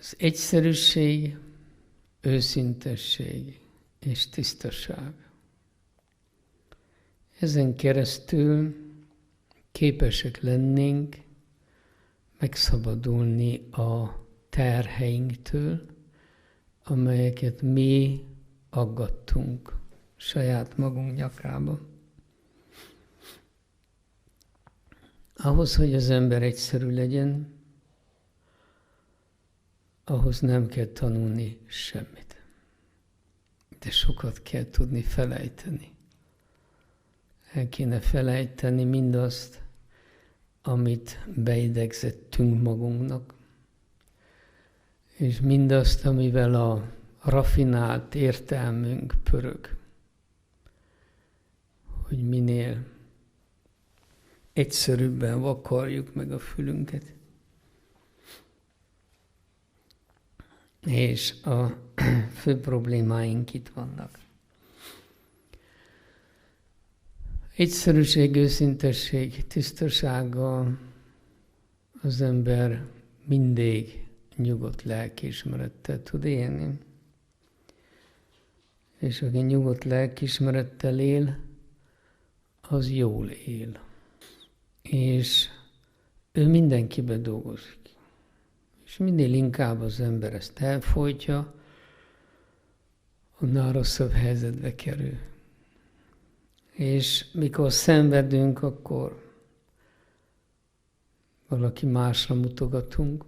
Az egyszerűség, őszintesség és tisztaság. Ezen keresztül képesek lennénk megszabadulni a terheinktől, amelyeket mi aggattunk saját magunk nyakába. Ahhoz, hogy az ember egyszerű legyen, ahhoz nem kell tanulni semmit. De sokat kell tudni felejteni. El kéne felejteni mindazt, amit beidegzettünk magunknak, és mindazt, amivel a raffinált értelmünk pörög. Hogy minél egyszerűbben vakarjuk meg a fülünket. És a fő problémáink itt vannak. Egyszerűség, őszintesség, tisztasággal az ember mindig nyugodt lelkiismerettel tud élni. És aki nyugodt lelkiismerettel él, az jól él. És ő mindenkibe dolgozik. És minél inkább az ember ezt elfolytja, annál rosszabb helyzetbe kerül. És mikor szenvedünk, akkor valaki másra mutogatunk,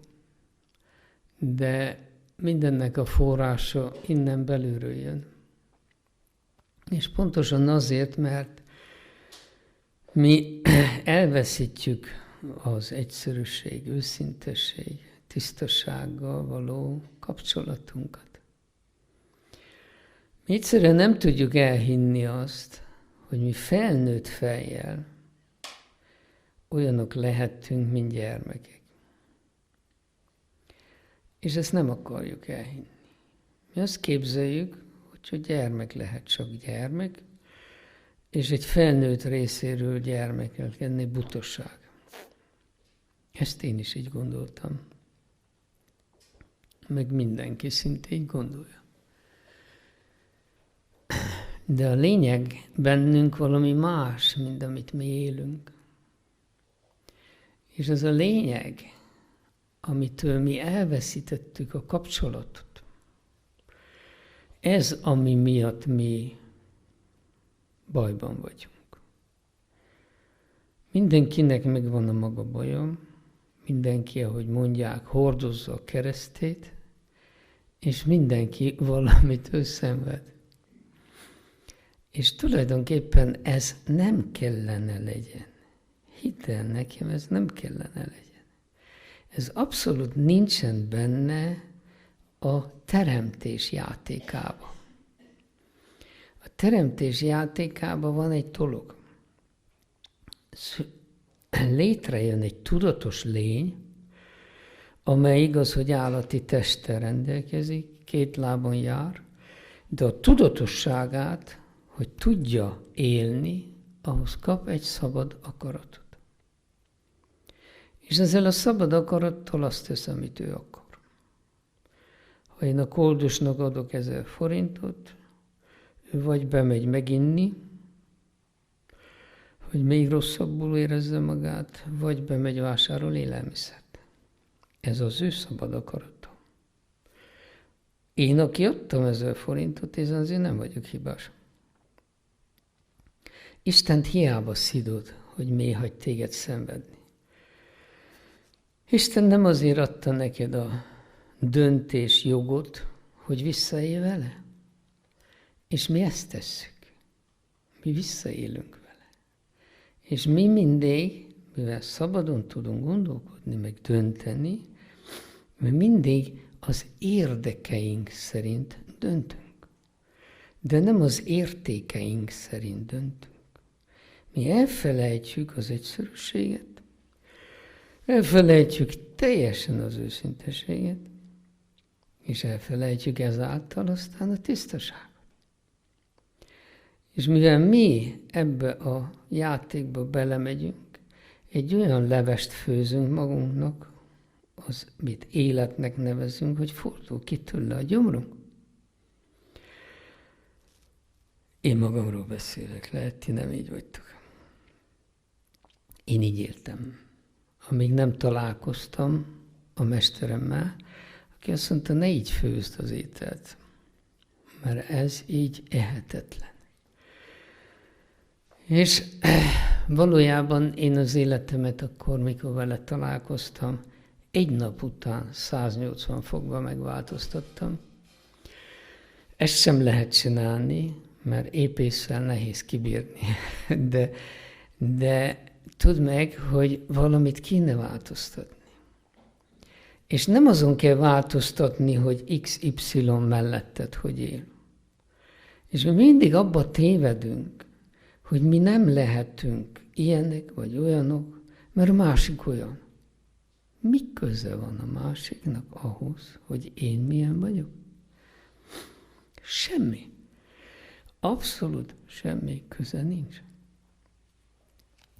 de mindennek a forrása innen belülről jön. És pontosan azért, mert mi elveszítjük az egyszerűség, őszintesség, tisztasággal való kapcsolatunkat. Mi egyszerűen nem tudjuk elhinni azt, hogy mi felnőtt fejjel olyanok lehettünk, mint gyermekek. És ezt nem akarjuk elhinni. Mi azt képzeljük, hogy gyermek lehet csak gyermek, és egy felnőtt részéről gyermeknek lenni butaság. Ezt én is így gondoltam. Meg mindenki szinte így gondolja. De a lényeg bennünk valami más, mint amit mi élünk. És ez a lényeg, amitől mi elveszítettük a kapcsolatot. Ez, ami miatt mi bajban vagyunk. Mindenkinek megvan a maga baja, mindenki, ahogy mondják, hordozza a keresztét, és mindenki valamit szenved. És tulajdonképpen ez nem kellene legyen. Hidd el nekem, ez nem kellene legyen. Ez abszolút nincsen benne a teremtés játékában. A teremtés játékában van egy dolog. Létrejön egy tudatos lény, amely igaz, hogy állati testtel rendelkezik, 2 lábon jár, de a tudatosságát, hogy tudja élni, ahhoz kap egy szabad akaratot. És ezzel a szabad akarattal azt tesz, amit ő akar. Ha én a koldusnak adok 1000 forintot, ő vagy bemegy meginni, hogy még rosszabbul érezze magát, vagy bemegy vásárol élelmiszert. Ez az ő szabad akarata. Én, aki adtam 1000 forintot, én azért nem vagyok hibás. Istent hiába szidod, hogy mély hagy téged szenvedni. Isten nem azért adta neked a döntés jogot, hogy visszaélj vele. És mi ezt tesszük. Mi visszaélünk vele. És mi mindig, mivel szabadon tudunk gondolkodni, meg dönteni, mi mindig az érdekeink szerint döntünk. De nem az értékeink szerint döntünk. Mi elfelejtjük az egyszerűséget, elfelejtjük teljesen az őszinteséget, és elfelejtjük ezáltal aztán a tisztaságot. És mivel mi ebbe a játékba belemegyünk, egy olyan levest főzünk magunknak, az, mit életnek nevezünk, hogy fordul ki tőle a gyomrunk. Én magamról beszélek, lehet, ti nem így vagytok. Én így éltem. Amíg nem találkoztam a mesteremmel, aki azt mondta, ne így főzd az ételt, mert ez így ehetetlen. És valójában én az életemet akkor, mikor vele találkoztam, egy nap után 180 fokban megváltoztattam. Ezt sem lehet csinálni, mert épésszel nehéz kibírni. De tudd meg, hogy valamit kéne változtatni. És nem azon kell változtatni, hogy XY melletted hogy él. És mi mindig abba tévedünk, hogy mi nem lehetünk ilyenek vagy olyanok, mert a másik olyan. Mi köze van a másiknak ahhoz, hogy én milyen vagyok? Semmi. Abszolút semmi köze nincs.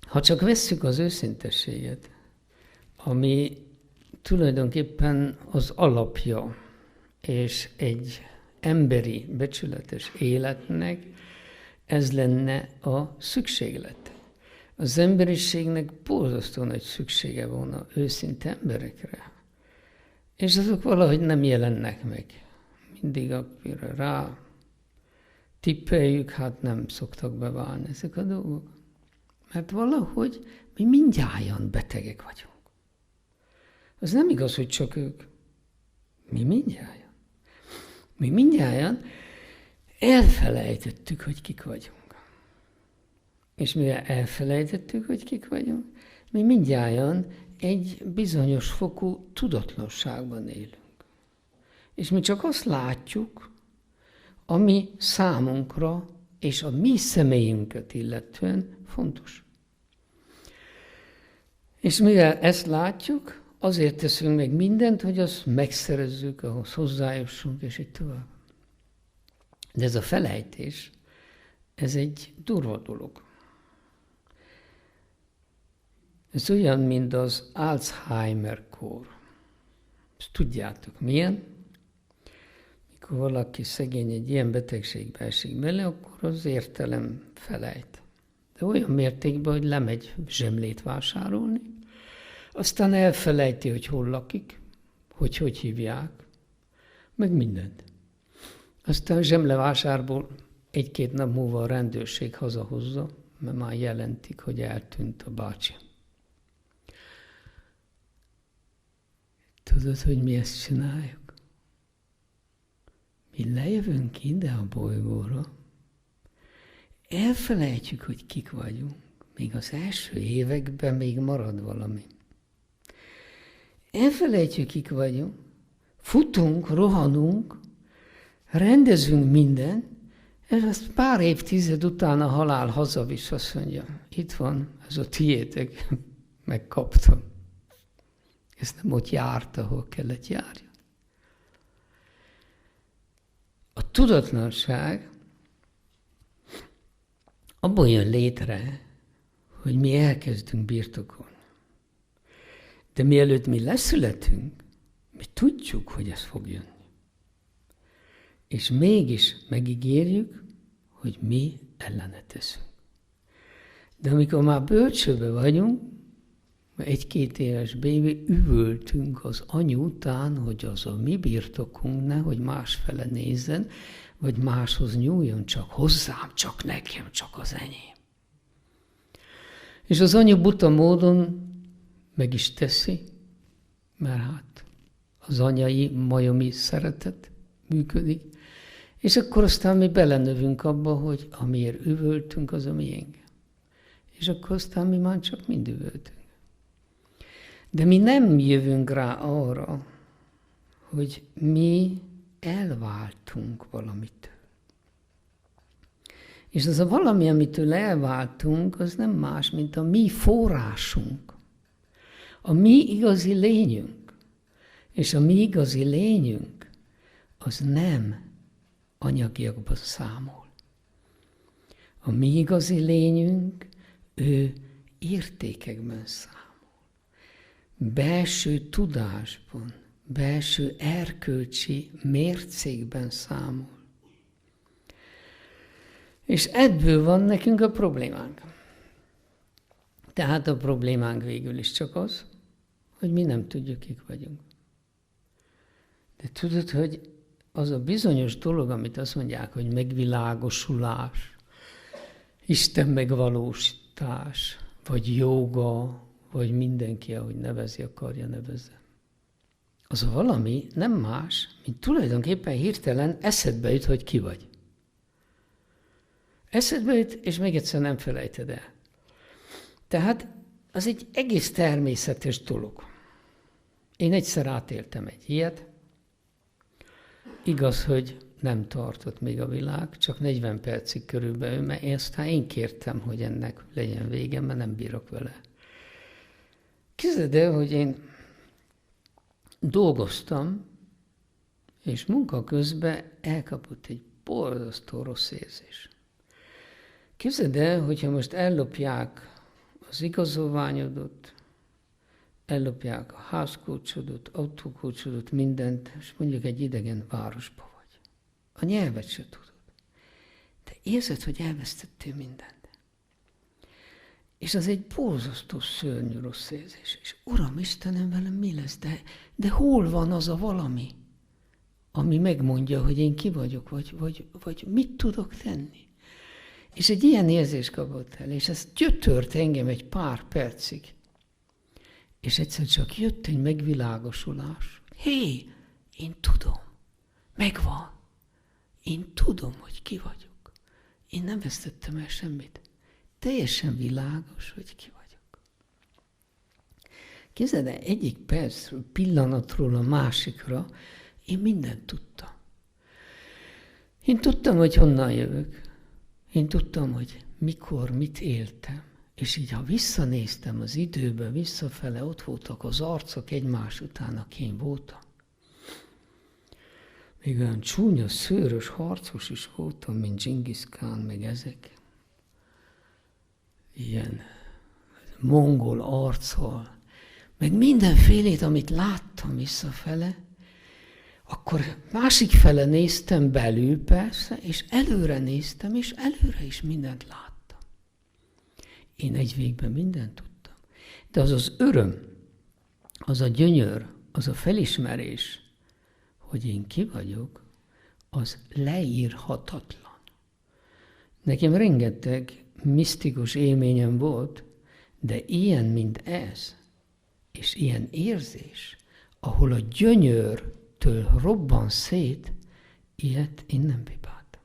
Ha csak vesszük az őszintességet, ami tulajdonképpen az alapja és egy emberi, becsületes életnek, ez lenne a szükséglet. Az emberiségnek borzasztó nagy szüksége volna őszinte emberekre. És azok valahogy nem jelennek meg. Mindig akire rá tippeljük, hát nem szoktak beválni ezek a dolgok. Mert valahogy mi mindnyájan betegek vagyunk. Az nem igaz, hogy csak ők. Mi mindnyájan. Mi mindnyájan elfelejtettük, hogy kik vagyunk. És mivel elfelejtettük, hogy kik vagyunk, mi mindnyájan egy bizonyos fokú tudatlanságban élünk. És mi csak azt látjuk, ami számunkra és a mi személyünket illetően fontos. És mivel ezt látjuk, azért teszünk meg mindent, hogy azt megszerezzük, ahhoz hozzájussunk, és így tovább. De ez a felejtés, ez egy durva dolog. Ez olyan, mint az Alzheimer-kór. Ezt tudjátok, milyen? Mikor valaki szegény egy ilyen betegségbe esik bele, akkor az értelem felejt. De olyan mértékben, hogy lemegy zsemlét vásárolni, aztán elfelejti, hogy hol lakik, hogy hívják, meg mindent. Aztán a zsemlevásárból egy-két nap múlva a rendőrség hazahozza, mert már jelentik, hogy eltűnt a bácsi. Tudod, hogy mi ezt csináljuk? Mi lejövünk ide a bolygóra, elfelejtjük, hogy kik vagyunk, még az első években még marad valami. Elfelejtjük, kik vagyunk, futunk, rohanunk, rendezünk mindent, és azt pár évtized után a halál hazavisz, azt mondja, itt van, ez a tiétek, megkaptam. Ez nem ott járt, ahol kellett járjon. A tudatlanság abból jön létre, hogy mi elkezdünk birtokolni. De mielőtt mi leszületünk, mi tudjuk, hogy ez fog jönni. És mégis megígérjük, hogy mi ellene teszünk. De amikor már bölcsőbe vagyunk, egy-két éves bébi, üvöltünk az anyu után, hogy az a mi birtokunk, nehogy másfele nézzen, vagy máshoz nyúljon, csak hozzám, csak nekem, csak az enyém. És az anyu buta módon meg is teszi, mert hát az anyai, majomi szeretet működik, és akkor aztán mi belenövünk abba, hogy amiért üvöltünk, az a miénk. És akkor aztán mi már csak mind üvöltünk. De mi nem jövünk rá arra, hogy mi elváltunk valamitől. És az a valami, amitől elváltunk, az nem más, mint a mi forrásunk. A mi igazi lényünk. És a mi igazi lényünk, az nem anyagiakban számol. A mi igazi lényünk, ő értékekben számol. belső tudásban, belső erkölcsi mércékben számol. És ebből van nekünk a problémánk. Tehát a problémánk végül is csak az, hogy mi nem tudjuk, kik vagyunk. De tudod, hogy az a bizonyos dolog, amit azt mondják, hogy megvilágosulás, Isten megvalósítás, vagy jóga, vagy mindenki, ahogy nevezi, akarja nevezze. Az a valami nem más, mint tulajdonképpen hirtelen eszedbe jut, hogy ki vagy. Eszedbe jut, és még egyszer nem felejted el. Tehát az egy egész természetes dolog. Én egyszer átéltem egy ilyet. Igaz, hogy nem tartott még a világ, csak 40 percig körülbelül, mert én kértem, hogy ennek legyen vége, mert nem bírok vele. Képzeld el, hogy én dolgoztam, és munka közben elkapott egy borzasztó rossz érzés. Képzeld el, hogyha most ellopják az igazolványodot, ellopják a házkulcsodot, autókulcsodot, mindent, és mondjuk egy idegen városba vagy. A nyelvet se tudod. De érzed, hogy elvesztettél mindent. És az egy borzasztó szörnyű rossz érzés. És Uram Istenem, velem mi lesz? De hol van az a valami, ami megmondja, hogy én ki vagyok, vagy mit tudok tenni? És egy ilyen érzés kapott el, és ez gyötört engem egy pár percig. És egyszer csak jött egy megvilágosulás. Hé, én tudom, megvan. Én tudom, hogy ki vagyok. Én nem vesztettem el semmit. Teljesen világos, hogy ki vagyok. Képzeld el, egyik percről, pillanatról a másikra én mindent tudtam. Én tudtam, hogy honnan jövök. Én tudtam, hogy mikor, mit éltem. És így, ha visszanéztem az időbe, visszafele, ott voltak az arcok egymás után, aki én voltam. Még olyan csúnya, szőrös harcos is voltam, mint Dzsingisz Kán, meg ezek. Ilyen mongol arccal, meg mindenfélét, amit láttam visszafele, akkor másik fele néztem belül persze, és előre néztem, és előre is mindent láttam. Én egy végben mindent tudtam. De az az öröm, az a gyönyör, az a felismerés, hogy én ki vagyok, az leírhatatlan. Nekem rengeteg misztikus élményem volt, de ilyen, mint ez, és ilyen érzés, ahol a gyönyörtől robban szét, ilyet én nem pipáltam.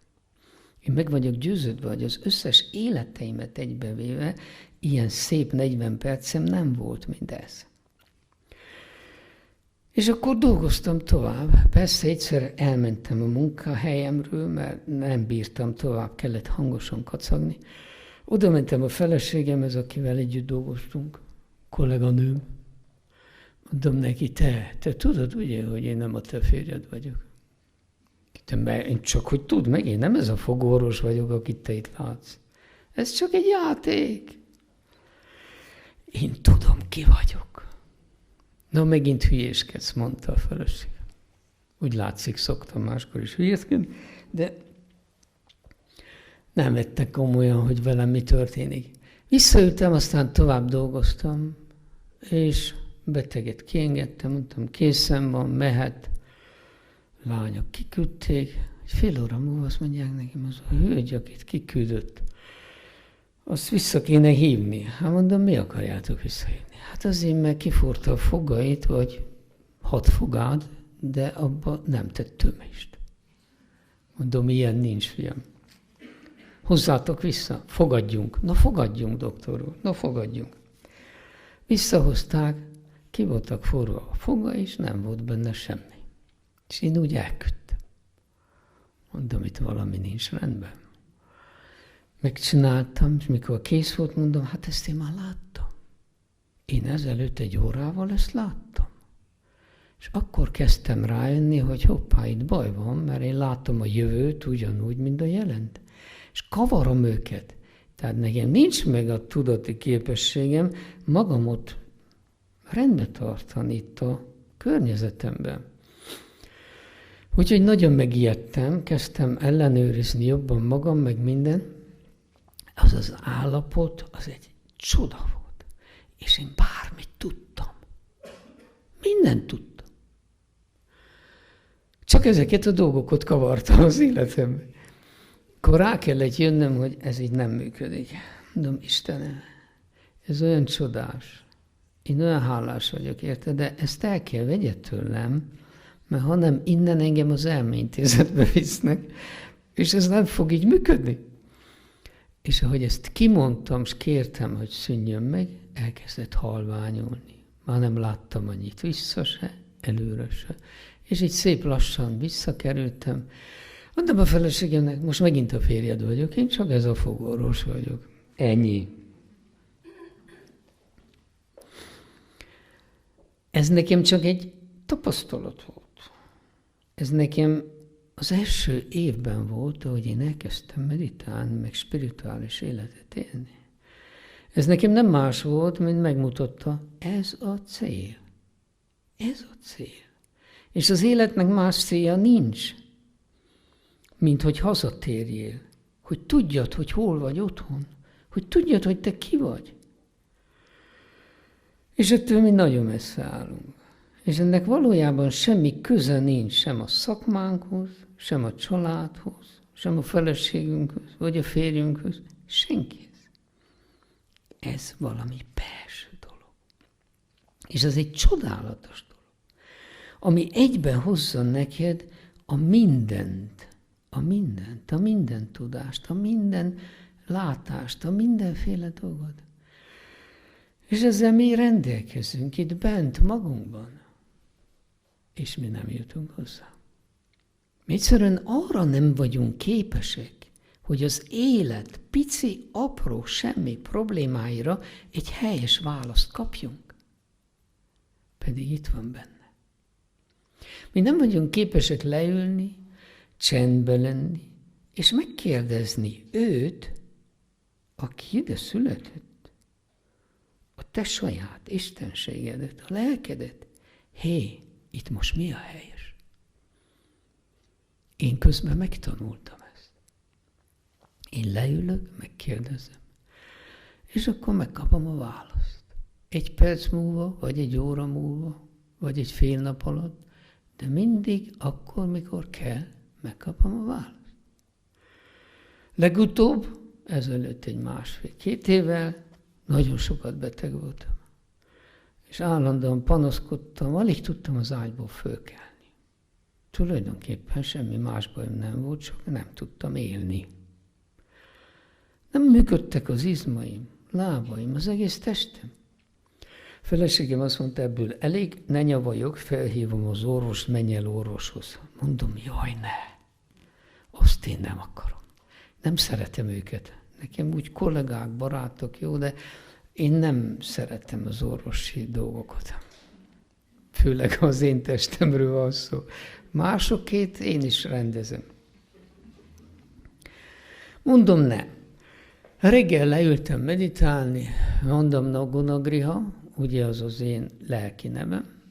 Én meg vagyok győződve, hogy az összes életeimet egybevéve ilyen szép 40 percem nem volt, mint ez. És akkor dolgoztam tovább. Persze egyszer elmentem a munkahelyemről, mert nem bírtam tovább, kellett hangosan kacagni. Oda mentem a feleségemhez, akivel együtt dolgoztunk, kolléganőm. Mondom neki, te tudod ugye, hogy én nem a te férjed vagyok. Én csak hogy tudd meg, én nem ez a fogorvos vagyok, akit te itt látsz. Ez csak egy játék. Én tudom, ki vagyok. Na, megint hülyéskedsz, mondta a feleség. Úgy látszik, szoktam máskor is hülyéskedni, de nem vettek komolyan, hogy velem mi történik. Visszaültem, aztán tovább dolgoztam, és beteget kiengedtem, mondtam, készen van, mehet. Lányok kiküldték, egy fél óra múlva azt mondják nekem, az a hölgy, akit kiküldött, azt vissza kéne hívni. Hát mondom, mi akarjátok visszahívni? Hát azért, mert kifúrta a fogait, vagy 6 fogát, de abba nem tett tömést. Mondom, ilyen nincs, fiam. Hozzátok vissza, fogadjunk. Na fogadjunk, doktor úr, na fogadjunk. Visszahozták, ki voltak forva a foga, és nem volt benne semmi. És én úgy elküldtem. Mondom, itt valami nincs rendben. Megcsináltam, és mikor kész volt, mondom, hát ezt én már láttam. Én ezelőtt 1 órával ezt láttam. És akkor kezdtem rájönni, hogy hoppá, itt baj van, mert én látom a jövőt ugyanúgy, mint a jelent. És kavarom őket. Tehát nekem nincs meg a tudati képességem magamot rendbe tartani itt a környezetemben. Úgyhogy nagyon megijedtem, kezdtem ellenőrizni jobban magam, meg minden. Az állapot, az egy csoda volt. És én bármit tudtam. Mindent tudtam. Csak ezeket a dolgokat kavartam az életemben. Akkor rá kellett jönnöm, hogy ez így nem működik. Mondom, Istenem, ez olyan csodás. Én olyan hálás vagyok érte, de ezt el kell vegye tőlem, mert ha nem, innen engem az elméintézetbe visznek, és ez nem fog így működni. És ahogy ezt kimondtam, és kértem, hogy szűnjön meg, elkezdett halványulni. Már nem láttam annyit vissza se, előre se. És így szép lassan visszakerültem. Mondtam a feleségemnek, most megint a férjed vagyok, én csak ez a fogorvos vagyok. Ennyi. Ez nekem csak egy tapasztalat volt. Ez nekem az első évben volt, ahogy én elkezdtem meditálni, meg spirituális életet élni. Ez nekem nem más volt, mint megmutatta, ez a cél. Ez a cél. És az életnek más célja nincs, mint hogy hazatérjél. Hogy tudjad, hogy hol vagy otthon. Hogy tudjad, hogy te ki vagy. És ettől mi nagyon messze állunk. És ennek valójában semmi köze nincs sem a szakmánkhoz, sem a családhoz, sem a feleségünkhöz, vagy a férjünkhöz, senkihez. Ez valami belső dolog. És ez egy csodálatos dolog, ami egyben hozza neked a mindent, a minden tudást, a minden látást, a mindenféle dolgot. És ezzel mi rendelkezünk itt bent magunkban. És mi nem jutunk hozzá. Mi egyszerűen arra nem vagyunk képesek, hogy az élet pici, apró, semmi problémáira egy helyes választ kapjunk. Pedig itt van benne. Mi nem vagyunk képesek leülni, csendbe lenni, és megkérdezni őt, aki ide született, a te saját istenségedet, a lelkedet. Hé, itt most mi a helyes? Én közben megtanultam ezt. Én leülök, megkérdezem, és akkor megkapom a választ. 1 perc múlva, vagy 1 óra múlva, vagy egy fél nap alatt, de mindig akkor, mikor kell, megkapom a választ. Legutóbb, ezelőtt egy 1,5-2 évvel, nagyon sokat beteg voltam. És állandóan panaszkodtam, alig tudtam az ágyból fölkelni. Tulajdonképpen semmi más bajom nem volt, csak nem tudtam élni. Nem működtek az izmaim, lábaim, az egész testem. Feleségem azt mondta, ebből elég, ne nyavajok, felhívom az orvost, menj el orvoshoz. Mondom, jaj, ne, azt én nem akarom. Nem szeretem őket. Nekem úgy kollégák, barátok, jó, de én nem szeretem az orvosi dolgokat. Főleg az én testemről van szó. Másokét én is rendezem. Mondom, nem. Reggel leültem meditálni, mondom, na Gunagriha, ugye az az én lelki nevem.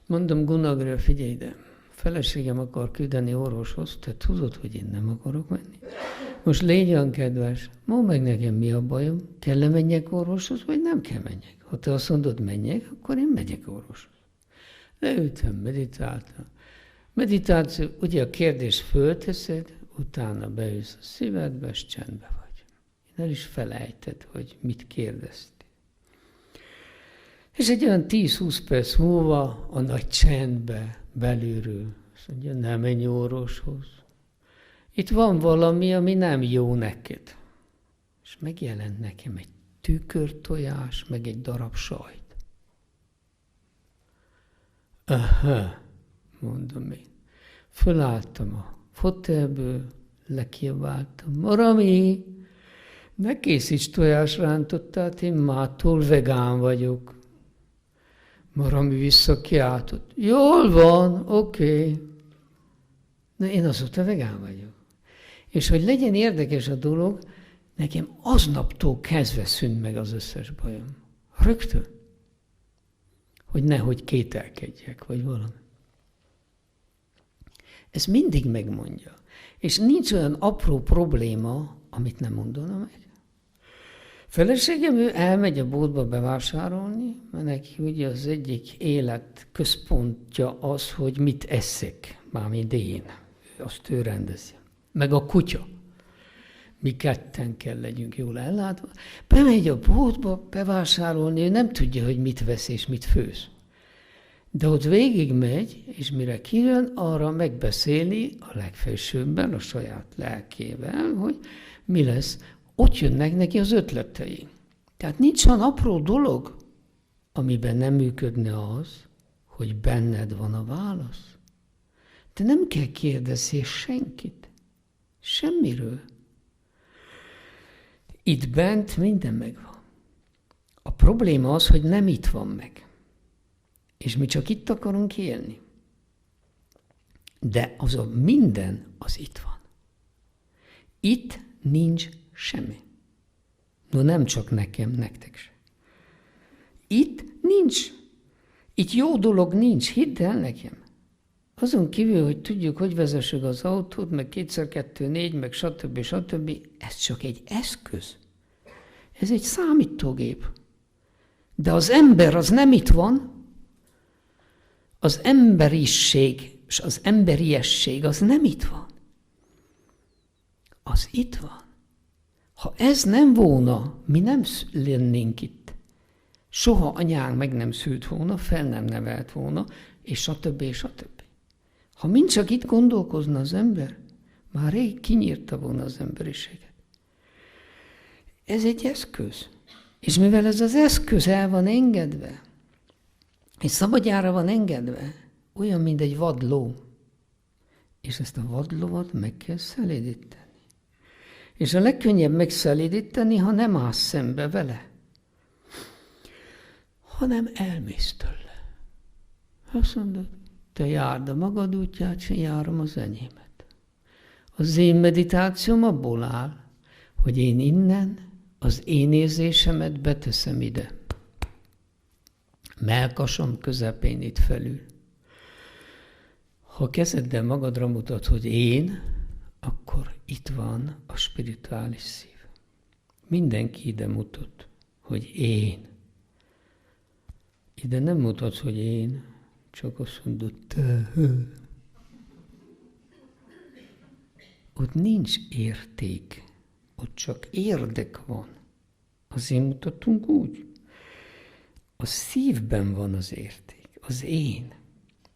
Mondom, Gunagriha, figyelj ide, feleségem akar küldeni orvoshoz, te tudod, hogy én nem akarok menni. Most légy olyan kedves, mondd meg nekem, mi a bajom, kell-e menjek orvoshoz, vagy nem kell menjek. Ha te azt mondod, menjek, akkor én megyek orvoshoz. Leültem, meditáltam. Meditáció, ugye a kérdést fölteszed, utána beülsz a szívedbe, és csendbe vagy. Én el is felejted, hogy mit kérdeztél. És egy olyan 10-20 perc múlva a nagy csendbe belülről azt mondja, nem menj orvoshoz. Itt van valami, ami nem jó neked. És megjelent nekem egy tükörtojás, meg egy darab sajt. Aha, mondom én. Fölálltam a fotelből, lekiabáltam, Marami, ne készíts tojásrántottát, én mától vegán vagyok. Marami visszakiáltott, jól van, oké. De én azóta vegán vagyok. És hogy legyen érdekes a dolog, nekem aznaptól kezdve szűnt meg az összes bajom. Rögtön. hogy nehogy kételkedjek, vagy valami. Ez mindig megmondja. És nincs olyan apró probléma, amit nem mondana meg. Feleségem, ő elmegy a boltba bevásárolni, mert neki ugye az egyik élet központja az, hogy mit eszek, mármint én. Azt ő rendezi. Meg a kutya. Mi ketten kell legyünk jól ellátva. Bemegy a boltba bevásárolni, ő nem tudja, hogy mit vesz és mit főz. De ott végig megy, és mire kijön, arra megbeszéli a legfelsőbben, a saját lelkével, hogy mi lesz. Ott jönnek neki az ötletei. Tehát nincs olyan apró dolog, amiben nem működne az, hogy benned van a válasz. Te nem kell kérdezni senkit. Semmiről. Itt bent minden megvan. A probléma az, hogy nem itt van meg. És mi csak itt akarunk élni. De az a minden, az itt van. Itt nincs semmi. No, nem csak nekem, nektek se. Itt nincs. Itt jó dolog nincs, hidd el nekem. Azon kívül, hogy tudjuk, hogy vezessük az autót, meg 2x2, 4, meg stb. Ez csak egy eszköz. Ez egy számítógép. De az ember az nem itt van. Az emberiség és az emberiesség az nem itt van. Az itt van. Ha ez nem volna, mi nem lennénk itt. Soha anyánk meg nem szült volna, fel nem nevelt volna, és stb. Ha mind csak itt gondolkozna az ember, már rég kinyírta volna az emberiséget. Ez egy eszköz. És mivel ez az eszköz el van engedve, és szabadjára van engedve, olyan, mint egy vadló. És ezt a vadlovat meg kell szelídíteni. És a legkönnyebb megszelídíteni, ha nem állsz szembe vele, hanem elmész tőle. Azt mondod, te járd a magad útját, és én járom az enyémet. Az én meditációm abból áll, hogy én innen az én érzésemet beteszem ide. Mellkasom közepén itt felül. Ha kezeddel magadra mutat, hogy én, akkor itt van a spirituális szív. Mindenki ide mutat, hogy én. Ide nem mutat, hogy én, csak azt mondod, te. Ott nincs érték, ott csak érdek van. Azért mutatunk úgy. A szívben van az érték, az én.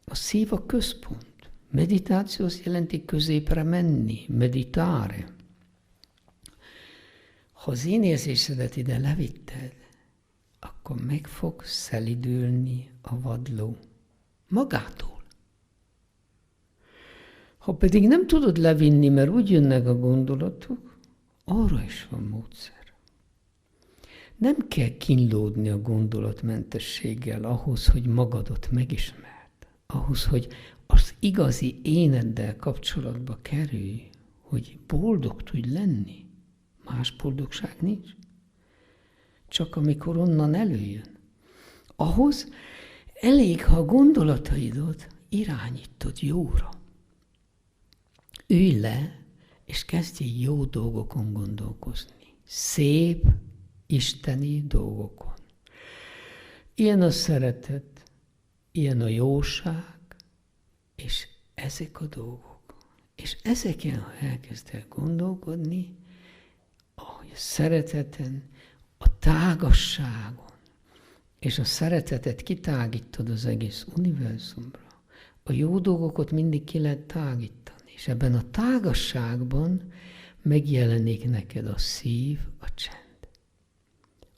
A szív a központ. Meditáció azt jelenti középre menni, meditare. Ha az én érzésedet ide levitted, akkor meg fog szelidülni a vadló. Magától. Ha pedig nem tudod levinni, mert úgy jönnek a gondolatok, arra is van módszer. Nem kell kínlódni a gondolatmentességgel ahhoz, hogy magadat megismerd. Ahhoz, hogy az igazi éneddel kapcsolatba kerülj, hogy boldog tudj lenni. Más boldogság nincs. Csak amikor onnan előjön. Ahhoz elég, ha a gondolataidat irányítod jóra. Ülj le, és kezdj jó dolgokon gondolkozni. Szép, isteni dolgokon. Ilyen a szeretet, ilyen a jóság, és ezek a dolgok. És ezeken, ha elkezdel gondolkodni, a szereteten, a tágasságon, és a szeretetet kitágítod az egész univerzumra, a jó dolgokat mindig ki lehet tágítani, és ebben a tágasságban megjelenik neked a szív, a csend.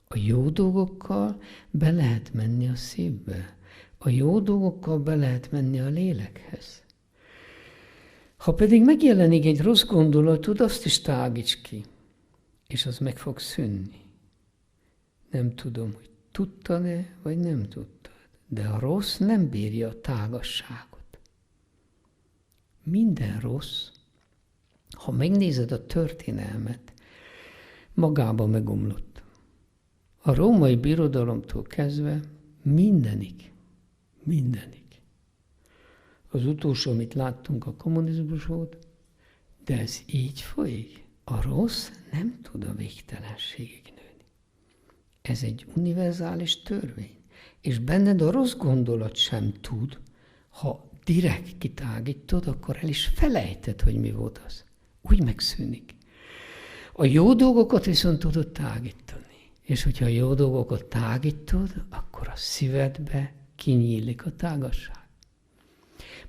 A jó dolgokkal be lehet menni a szívbe. A jó dolgokkal be lehet menni a lélekhez. Ha pedig megjelenik egy rossz gondolatod, azt is tágíts ki, és az meg fog szűnni. Nem tudom, hogy tudtad-e, vagy nem tudtad, de a rossz nem bírja a tágasságot. Minden rossz, ha megnézed a történelmet, magába megomlott. A római birodalomtól kezdve mindenig Mindenig. Az utolsó, amit láttunk, a kommunizmus volt, de ez így folyik. A rossz nem tud a végtelenségig nőni. Ez egy univerzális törvény. És benned a rossz gondolat sem tud, ha direkt kitágítod, akkor el is felejted, hogy mi volt az. Úgy megszűnik. A jó dolgokat viszont tudod tágítani. És hogyha a jó dolgokat tágítod, akkor a szívedbe kinyílik a tágasság.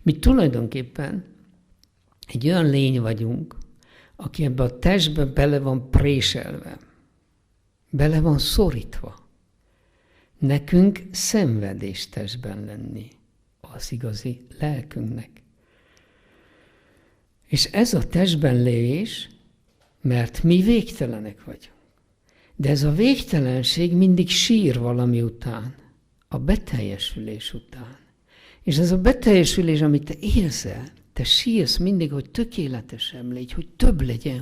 Mi tulajdonképpen egy olyan lény vagyunk, aki ebbe a testbe bele van préselve, bele van szorítva. Nekünk szenvedés testben lenni az igazi lelkünknek. És ez a testben lévés, mert mi végtelenek vagyunk. De ez a végtelenség mindig sír valami után, a beteljesülés után. És ez a beteljesülés, amit te érzel, te sírsz mindig, hogy tökéletesebb légy, hogy több legyen,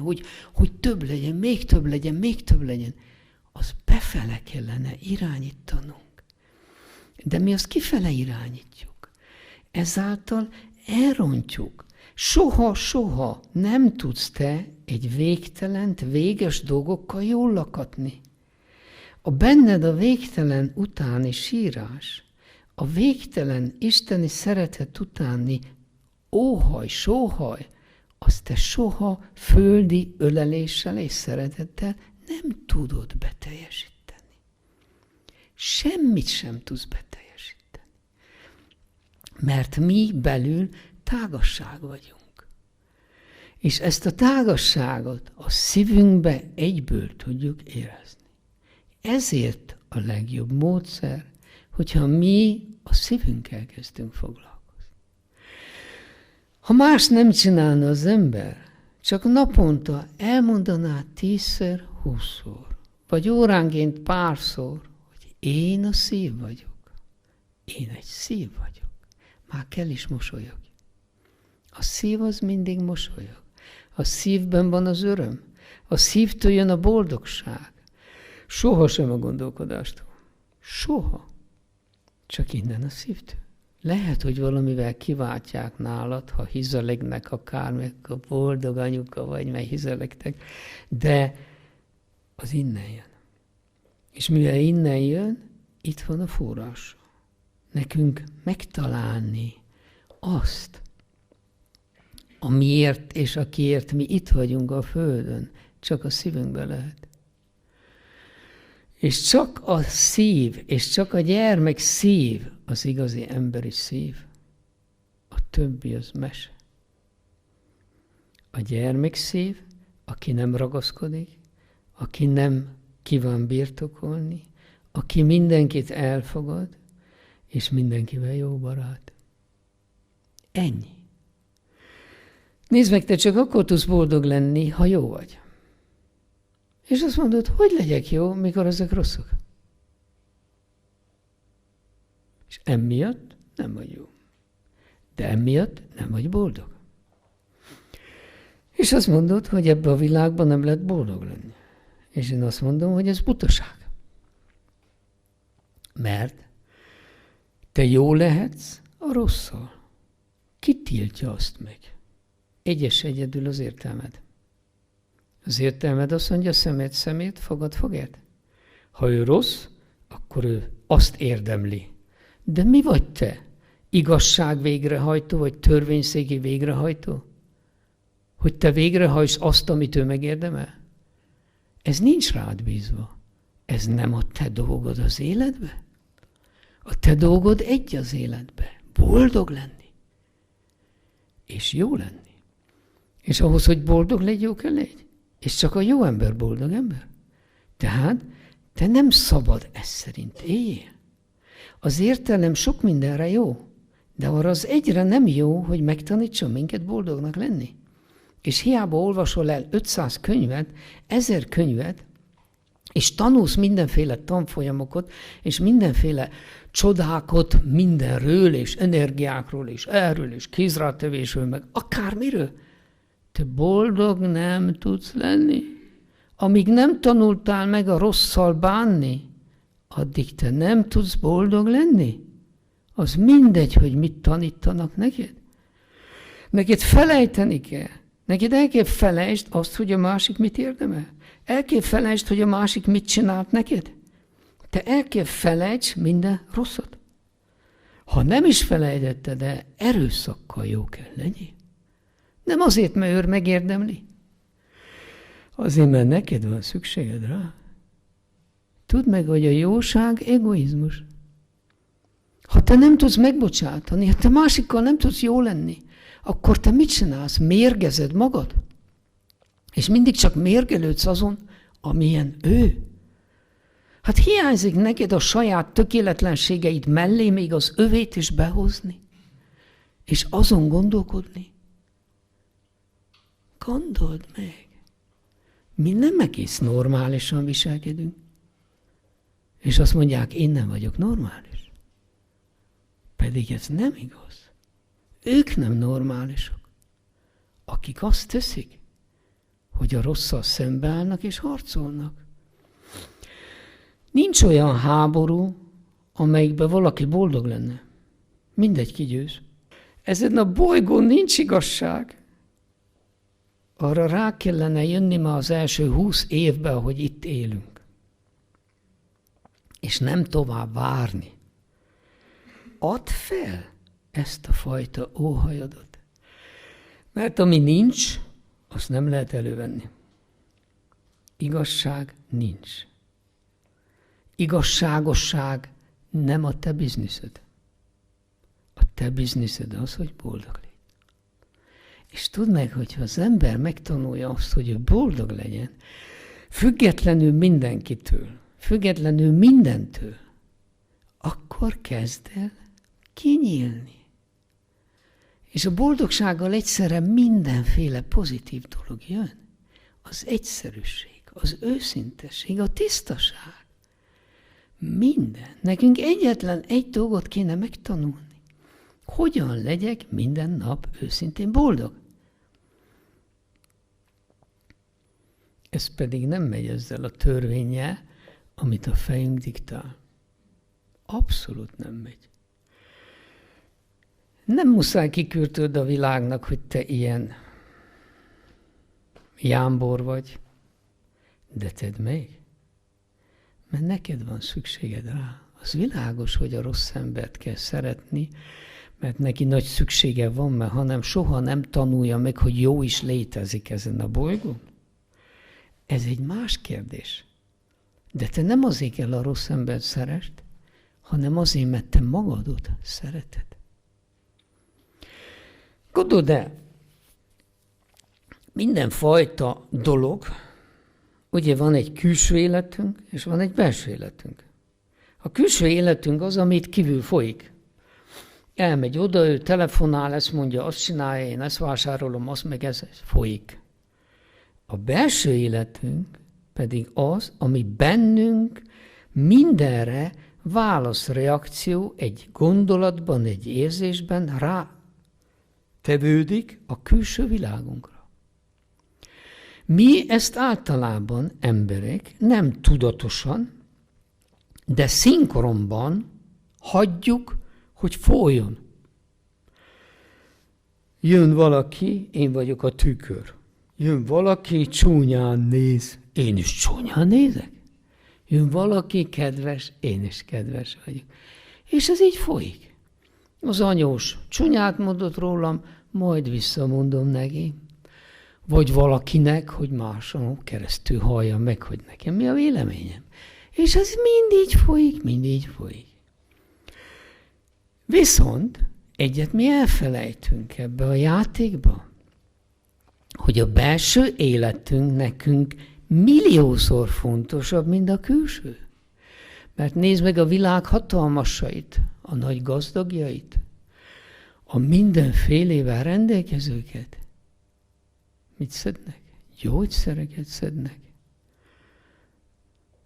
hogy több legyen, még több legyen, még több legyen. Az befele kellene irányítanunk. De mi azt kifele irányítjuk. Ezáltal elrontjuk. Soha nem tudsz te egy végtelent, véges dolgokkal jól lakatni. A benned a végtelen utáni sírás, a végtelen isteni szeretet utáni óhaj, sóhaj, azt te soha földi öleléssel és szeretettel nem tudod beteljesíteni. Semmit sem tudsz beteljesíteni. Mert mi belül tágasság vagyunk. És ezt a tágasságot a szívünkbe egyből tudjuk érezni. Ezért a legjobb módszer, hogyha mi a szívünkkel kezdünk foglalkozni. Ha más nem csinálna az ember, csak naponta elmondaná 10-szer, 20-szor, vagy óránként párszor, hogy én a szív vagyok. Én egy szív vagyok. Már kell is mosolyogni. A szív az mindig mosolyog. A szívben van az öröm. A szívtől jön a boldogság. Soha sem a gondolkodástól. Soha. Csak innen a szívtől. Lehet, hogy valamivel kiváltják nálad, ha hizelegnek akár, meg a boldog anyuka vagy, mert hizelegtek, de az innen jön. És mivel innen jön, itt van a forrás. Nekünk megtalálni azt, amiért és akiért mi itt vagyunk a Földön, csak a szívünkbe lehet. És csak a szív, és csak a gyermek szív az igazi emberi szív. A többi az mese. A gyermek szív, aki nem ragaszkodik, aki nem kíván birtokolni, aki mindenkit elfogad, és mindenkivel jó barát. Ennyi. Nézd meg, te csak akkor tudsz boldog lenni, ha jó vagy. És azt mondod, hogy legyek jó, mikor ezek rosszak. És emiatt nem vagy jó. De emiatt nem vagy boldog. És azt mondod, hogy ebben a világban nem lehet boldog lenni. És én azt mondom, hogy ez butaság. Mert te jó lehetsz a rosszal. Ki tiltja azt meg? Egyedül az értelmed. Az értelmed azt mondja, szemét, fogad. Ha ő rossz, akkor ő azt érdemli. De mi vagy te? Igazság végrehajtó, vagy törvényszéki végrehajtó? Hogy te végrehajts azt, amit ő megérdemel? Ez nincs rád bízva. Ez nem a te dolgod az életbe. A te dolgod egy az életbe. Boldog lenni. És jó lenni. És ahhoz, hogy boldog légy, jó kell légy. És csak a jó ember boldog ember. Tehát te nem szabad ezt szerint éljél. Az értelem sok mindenre jó, de arra az egyre nem jó, hogy megtanítson minket boldognak lenni. És hiába olvasol el 500 könyvet, 1000 könyvet, és tanulsz mindenféle tanfolyamokat, és mindenféle csodákat mindenről, és energiákról, és erről, és kézrátevésről, meg akármiről, te boldog nem tudsz lenni. Amíg nem tanultál meg a rosszal bánni, addig te nem tudsz boldog lenni. Az mindegy, hogy mit tanítanak neked. Neked felejteni kell. Neked el kell felejtsd azt, hogy a másik mit érdemel. El kell felejtsd, hogy a másik mit csinált neked. Te el kell felejtsd minden rosszat. Ha nem is felejtette, de erőszakkal jó kell legyél. Nem azért, mert ő megérdemli. Azért, mert neked van szükséged rá. Tudd meg, hogy a jóság egoizmus. Ha te nem tudsz megbocsátani, ha te másikkal nem tudsz jó lenni, akkor te mit csinálsz? Mérgezed magad? És mindig csak mérgelődsz azon, amilyen ő. Hát hiányzik neked a saját tökéletlenségeid mellé még az övét is behozni, és azon gondolkodni. Gondold meg. Mi nem egész normálisan viselkedünk. És azt mondják, én nem vagyok normális. Pedig ez nem igaz. Ők nem normálisok. Akik azt teszik, hogy a rosszal szembeállnak és harcolnak. Nincs olyan háború, amelyikben valaki boldog lenne. Mindegy kigyőz. Ezen a bolygón nincs igazság. Arra rá kellene jönni már az első 20 évben, hogy itt élünk. És nem tovább várni. Add fel ezt a fajta óhajadat. Mert ami nincs, azt nem lehet elővenni. Igazság nincs. Igazságosság nem a te bizniszed. A te bizniszed az, hogy boldog légy. És tudd meg, hogyha az ember megtanulja azt, hogy ő boldog legyen, függetlenül mindenkitől, függetlenül mindentől, akkor kezd el kinyílni. És a boldogsággal egyszerre mindenféle pozitív dolog jön. Az egyszerűség, az őszintesség, a tisztaság. Minden. Nekünk egyetlen egy dolgot kéne megtanulni. Hogyan legyek minden nap őszintén boldog? Ez pedig nem megy ezzel a törvénnyel, amit a fejünk diktál. Abszolút nem megy. Nem muszáj kikürtöd a világnak, hogy te ilyen jámbor vagy, de tedd meg. Mert neked van szükséged rá. Az világos, hogy a rossz embert kell szeretni, mert neki nagy szüksége van, mert hanem soha nem tanulja meg, hogy jó is létezik ezen a bolygón. Ez egy más kérdés. De te nem azért kell a rossz embert szeresd, hanem azért, mert te magadot szereted. Gondold el, mindenfajta dolog, ugye van egy külső életünk, és van egy belső életünk. A külső életünk az, amit kívül folyik. Elmegy oda, ő telefonál, ezt mondja, azt csinálja, én ezt vásárolom, azt meg ez folyik. A belső életünk pedig az, ami bennünk mindenre válaszreakció egy gondolatban, egy érzésben rá tevődik a külső világunkra. Mi ezt általában emberek nem tudatosan, de szinkronban hagyjuk, hogy folyjon. Jön valaki, én vagyok a tükör. Jön valaki, csúnyán néz, én is csúnyán nézek. Jön valaki kedves, én is kedves vagyok. És ez így folyik. Az anyós csúnyát mondott rólam, majd visszamondom neki. Vagy valakinek, hogy máson keresztül hallja meg, hogy nekem mi a véleményem. És ez mind így folyik. Viszont egyet mi elfelejtünk ebbe a játékba, hogy a belső életünk nekünk milliószor fontosabb, mint a külső. Mert nézd meg a világ hatalmasait, a nagy gazdagjait, a mindenfélével rendelkezőket. Mit szednek? Gyógyszereket szednek.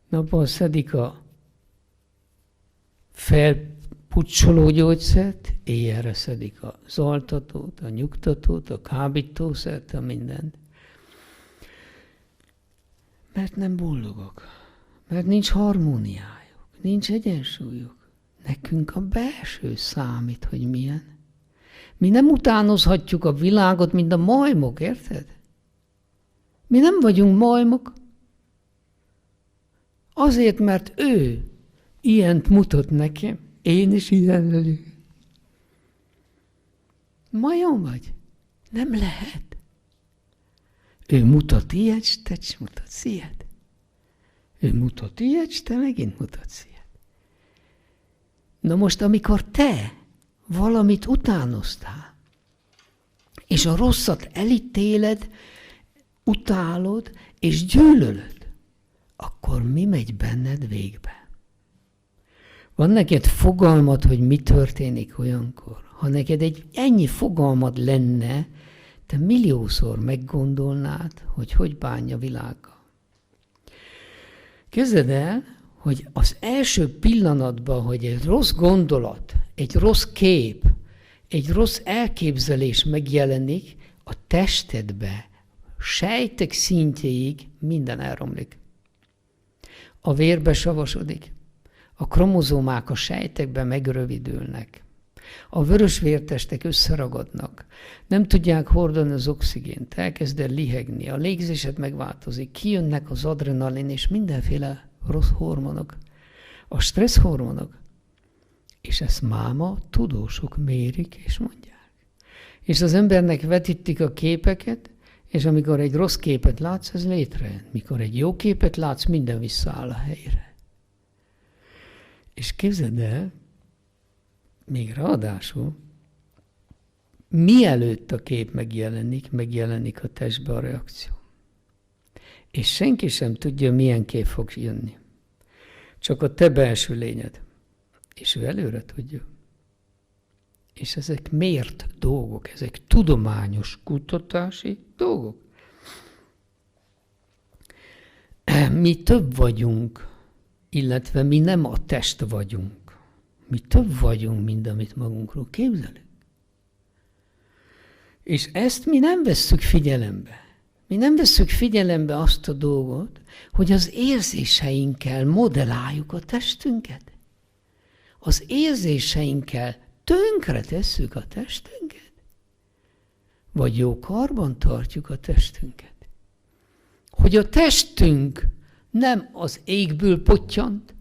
Napon szedik a felpucsoló gyógyszert, éjjelre szedik az altatót, a nyugtatót, a kábítószert, a mindent. Mert nem boldogok. Mert nincs harmóniájuk, nincs egyensúlyuk. Nekünk a belső számít, hogy milyen. Mi nem utánozhatjuk a világot, mint a majmok, érted? Mi nem vagyunk majmok. Azért, mert ő ilyent mutat nekem, én is ilyen vagyok. Majom vagy? Nem lehet. Ő mutat ilyet, te mutatsz ilyet. Ő mutat ilyet, te megint mutatsz ilyet. Na most, amikor te valamit utánoztál, és a rosszat elítéled, utálod, és gyűlölöd, akkor mi megy benned végbe? Van neked fogalmad, hogy mi történik olyankor? Ha neked egy ennyi fogalmad lenne, te milliószor meggondolnád, hogy bánja világgal. Képzeld el, hogy az első pillanatban, hogy egy rossz gondolat, egy rossz kép, egy rossz elképzelés megjelenik, a testedbe, sejtek szintjéig minden elromlik. A vérbe savasodik, a kromozómák a sejtekbe megrövidülnek, a vörösvértestek összeragadnak, nem tudják hordani az oxigént, elkezd el lihegni, a légzésed megváltozik, kijönnek az adrenalin és mindenféle rossz hormonok, a stressz hormonok, és ezt máma tudósok mérik és mondják. És az embernek vetítik a képeket, és amikor egy rossz képet látsz, ez létrejön. Mikor egy jó képet látsz, minden visszaáll a helyre. És képzeld el, még ráadásul, mielőtt a kép megjelenik a testbe a reakció. És senki sem tudja, milyen kép fog jönni. Csak a te belső lényed. És ő előre tudja. És ezek mért dolgok, ezek tudományos kutatási dolgok. Mi több vagyunk, illetve mi nem a test vagyunk. Mi több vagyunk, mint amit magunkról képzelünk. És ezt mi nem vesszük figyelembe. Mi nem vesszük figyelembe azt a dolgot, hogy az érzéseinkkel modelláljuk a testünket. Az érzéseinkkel tönkre tesszük a testünket. Vagy jó karban tartjuk a testünket. Hogy a testünk nem az égből pottyant,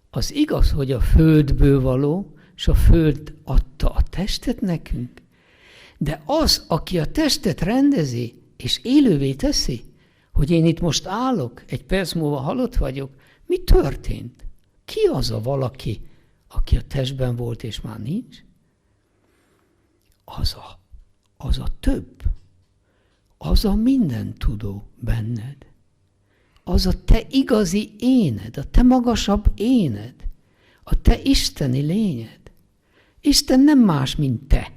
az igaz, hogy a földből való, és a föld adta a testet nekünk, de az, aki a testet rendezi, és élővé teszi, hogy én itt most állok, egy perc múlva halott vagyok, mi történt? Ki az a valaki, aki a testben volt, és már nincs? Az a több. Az a minden tudó benned. Az a te igazi éned, a te magasabb éned, a te isteni lényed. Isten nem más, mint te.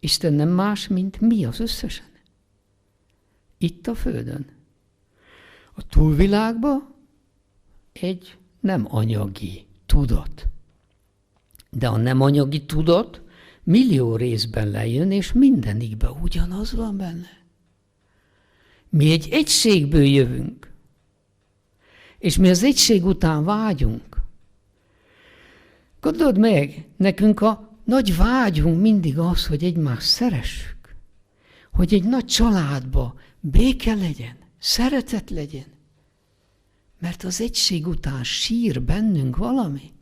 Isten nem más, mint mi az összesen. Itt a Földön. A túlvilágban egy nem anyagi tudat. De a nem anyagi tudat millió részben lejön, és mindenikben ugyanaz van benne. Mi egy egységből jövünk. És mi az egység után vágyunk. Gondold meg, nekünk a nagy vágyunk mindig az, hogy egymást szeressük. Hogy egy nagy családba béke legyen, szeretet legyen. Mert az egység után sír bennünk valami.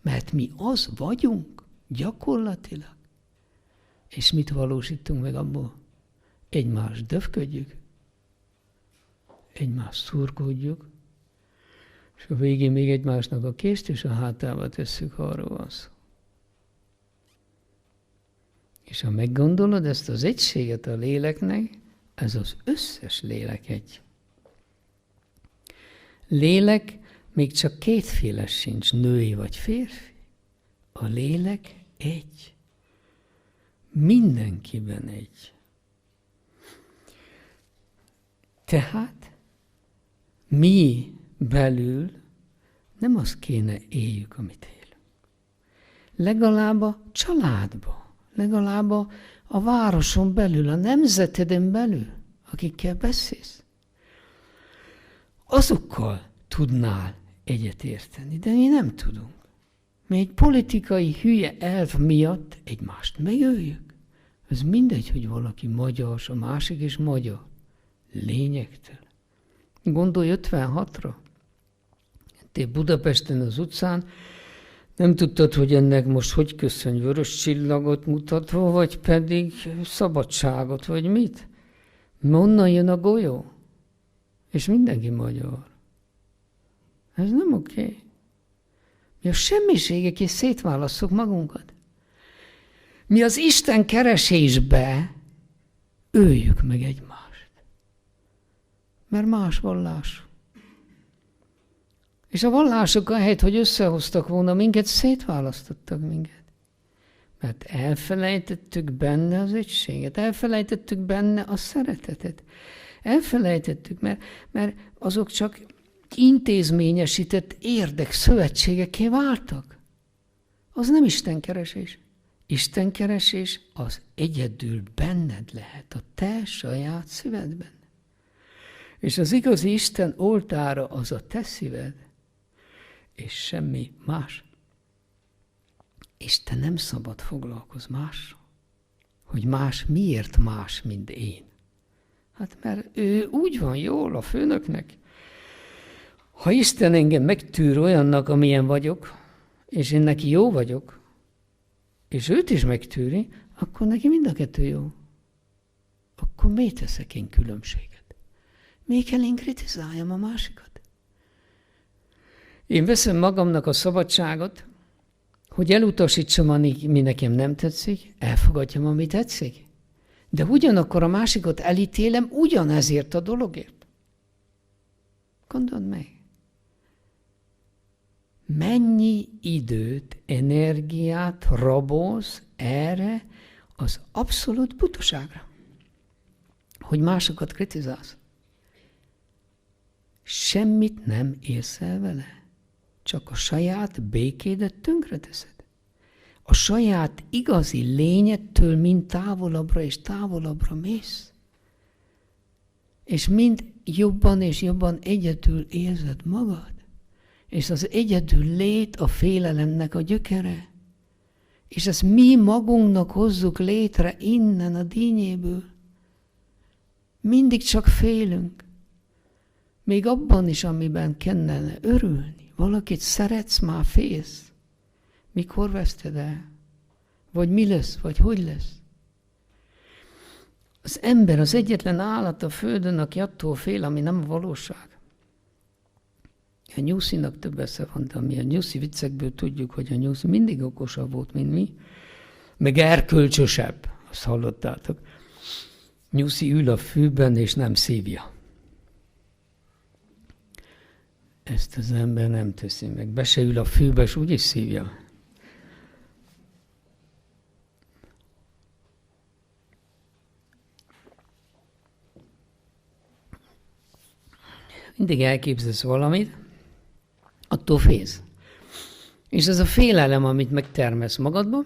Mert mi az vagyunk gyakorlatilag. És mit valósítunk meg abból? Egymást döfködjük, egymást szurkoljuk, és a végén még egymásnak a kést és a hátába tesszük, arról van szó. És ha meggondolod ezt az egységet a léleknek, ez az összes lélek egy. Lélek még csak kétféle sincs, női vagy férfi. A lélek egy. Mindenkiben egy. Tehát mi belül nem azt kéne éljük, amit élünk. Legalább a családba, legalább a városon belül, a nemzeteden belül, akikkel beszélsz. Azokkal tudnál egyetérteni, de mi nem tudunk. Mi egy politikai hülye elv miatt egymást megöljük. Ez mindegy, hogy valaki magyar, a másik is magyar. Lényegtelen. Gondolj 56-ra. Te Budapesten az utcán nem tudtad, hogy ennek most hogy köszönj, vörös csillagot mutatva, vagy pedig szabadságot, vagy mit? Onnan jön a golyó, és mindenki magyar. Ez nem oké. Mi a semmiségek és szétválasszuk magunkat. Mi az Isten keresésbe öljük meg egymást. Mert más vallás. És a vallások ahelyett, hogy összehoztak volna minket, szétválasztottak minket. Mert elfelejtettük benne az egységet, elfelejtettük benne a szeretetet. Elfelejtettük, mert azok csak intézményesített érdekszövetségekké váltak. Az nem istenkeresés. Istenkeresés az egyedül benned lehet, a te saját szívedben. És az igazi Isten oltára az a te szíved, és semmi más. És te nem szabad foglalkozz mással. Hogy más miért más, mint én. Hát mert ő úgy van jól a főnöknek. Ha Isten engem megtűr olyannak, amilyen vagyok, és én neki jó vagyok, és őt is megtűri, akkor neki mind a kettő jó. Akkor miért teszek én különbséget? Miért kell én kritizáljam a másikat? Én veszem magamnak a szabadságot, hogy elutasítsam, ami nekem nem tetszik, elfogadjam, ami tetszik. De ugyanakkor a másikat elítélem ugyanezért a dologért. Gondold meg. Mennyi időt, energiát rabolsz erre az abszolút butaságra, hogy másokat kritizálsz. Semmit nem érsz el vele, csak a saját békédet tönkreteszed. A saját igazi lényedtől mind távolabbra és távolabbra mész. És mind jobban és jobban egyedül érzed magad. És az egyedül lét a félelemnek a gyökere. És ezt mi magunknak hozzuk létre innen a dínyéből. Mindig csak félünk. Még abban is, amiben kellene örülni. Valakit szeretsz, már félsz. Mikor veszted el? Vagy mi lesz? Vagy hogy lesz? Az ember az egyetlen állat a földön, aki attól fél, ami nem a valóság. A Nyuszinak több esze van, de mi a Nyuszi viccekből tudjuk, hogy a Nyuszi mindig okosabb volt, mint mi, meg erkölcsösebb. Azt hallottátok. Nyuszi ül a fűben, és nem szívja. Ezt az ember nem teszi meg. Be se ül a fűbe, és úgyis szívja. Mindig elképzelsz valamit, attól félsz. És ez a félelem, amit megtermelsz magadban,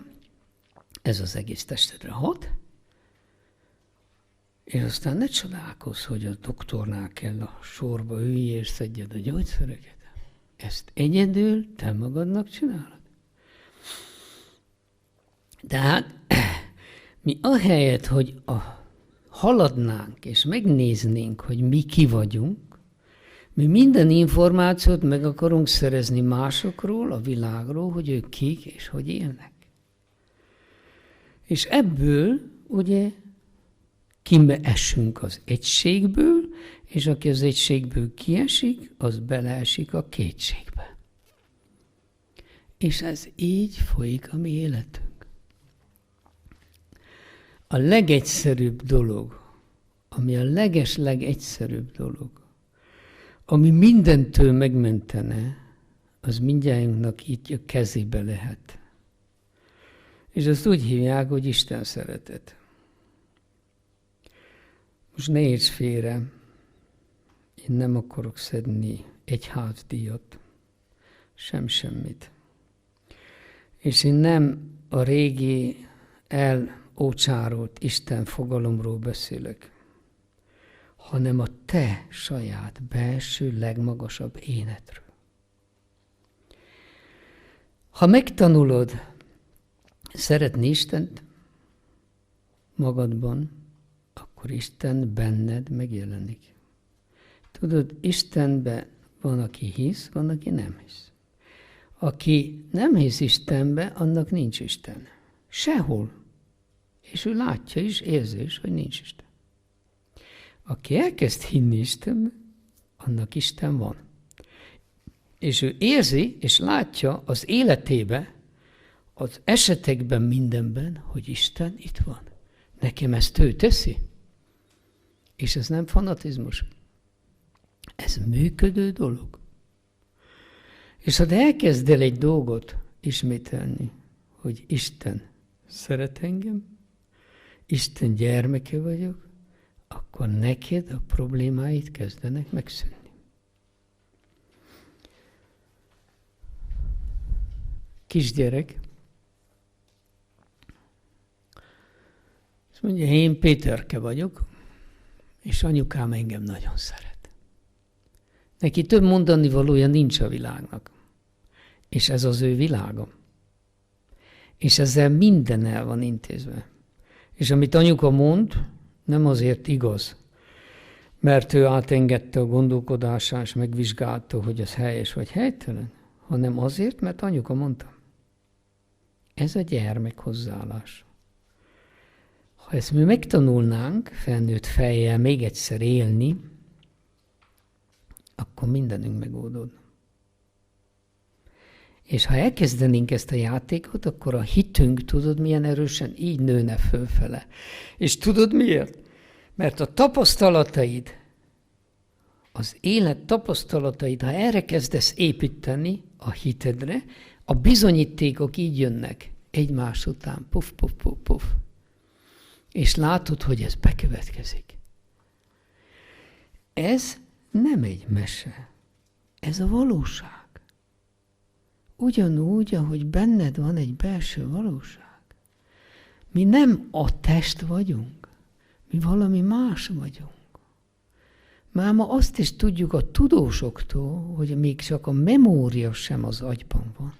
ez az egész testedre hat, és aztán ne csodálkozz, hogy a doktornál kell a sorba ülj és szedjed a gyógyszereket. Ezt egyedül te magadnak csinálod. De hát mi ahelyett, hogy haladnánk és megnéznénk, hogy mi ki vagyunk, mi minden információt meg akarunk szerezni másokról, a világról, hogy ők kik és hogy élnek. És ebből ugye kiesünk az egységből, és aki az egységből kiesik, az beleesik a kétségbe. És ez így folyik a mi életünk. A legegyszerűbb dolog, ami a legegyszerűbb dolog, ami mindentől megmentene, az mindjárt így a kezébe lehet. És azt úgy hívják, hogy Isten szeretet. Most ne érts félre, én nem akarok szedni egyházdíjat, semmit. És én nem a régi elócsárolt Isten fogalomról beszélek, hanem a te saját belső legmagasabb énedről. Ha megtanulod szeretni Istent magadban, akkor Isten benned megjelenik. Tudod, Istenben van, aki hisz, van, aki nem hisz. Aki nem hisz Istenbe, annak nincs Isten. Sehol. És ő látja is, érzi is, hogy nincs Isten. Aki elkezd hinni Istenbe, annak Isten van. És ő érzi és látja az életébe, az esetekben, mindenben, hogy Isten itt van. Nekem ezt ő teszi. És ez nem fanatizmus. Ez működő dolog. És ha elkezdel egy dolgot ismételni, hogy Isten szeret engem, Isten gyermeke vagyok, akkor neked a problémáid kezdenek megszűnni. Kisgyerek, azt mondja, én Péterke vagyok, és anyukám engem nagyon szeret. Neki több mondani valója nincs a világnak. És ez az ő világa. És ezzel minden el van intézve. És amit anyuka mond, nem azért igaz, mert ő átengedte a gondolkodását, és megvizsgálta, hogy ez helyes vagy helytelen, hanem azért, mert anyuka mondta. Ez a gyermek hozzáállás. Ha ezt mi megtanulnánk felnőtt fejjel még egyszer élni, akkor mindenünk megoldódna. És ha elkezdenénk ezt a játékot, akkor a hitünk, tudod, milyen erősen így nőne fölfele. És tudod miért? Mert a tapasztalataid, az élet tapasztalataid, ha erre kezdesz építeni a hitedre, a bizonyítékok így jönnek egymás után, puf, puf, puf, puf. És látod, hogy ez bekövetkezik. Ez nem egy mese, ez a valóság. Ugyanúgy, ahogy benned van egy belső valóság. Mi nem a test vagyunk, mi valami más vagyunk. Már ma azt is tudjuk a tudósoktól, hogy még csak a memória sem az agyban van.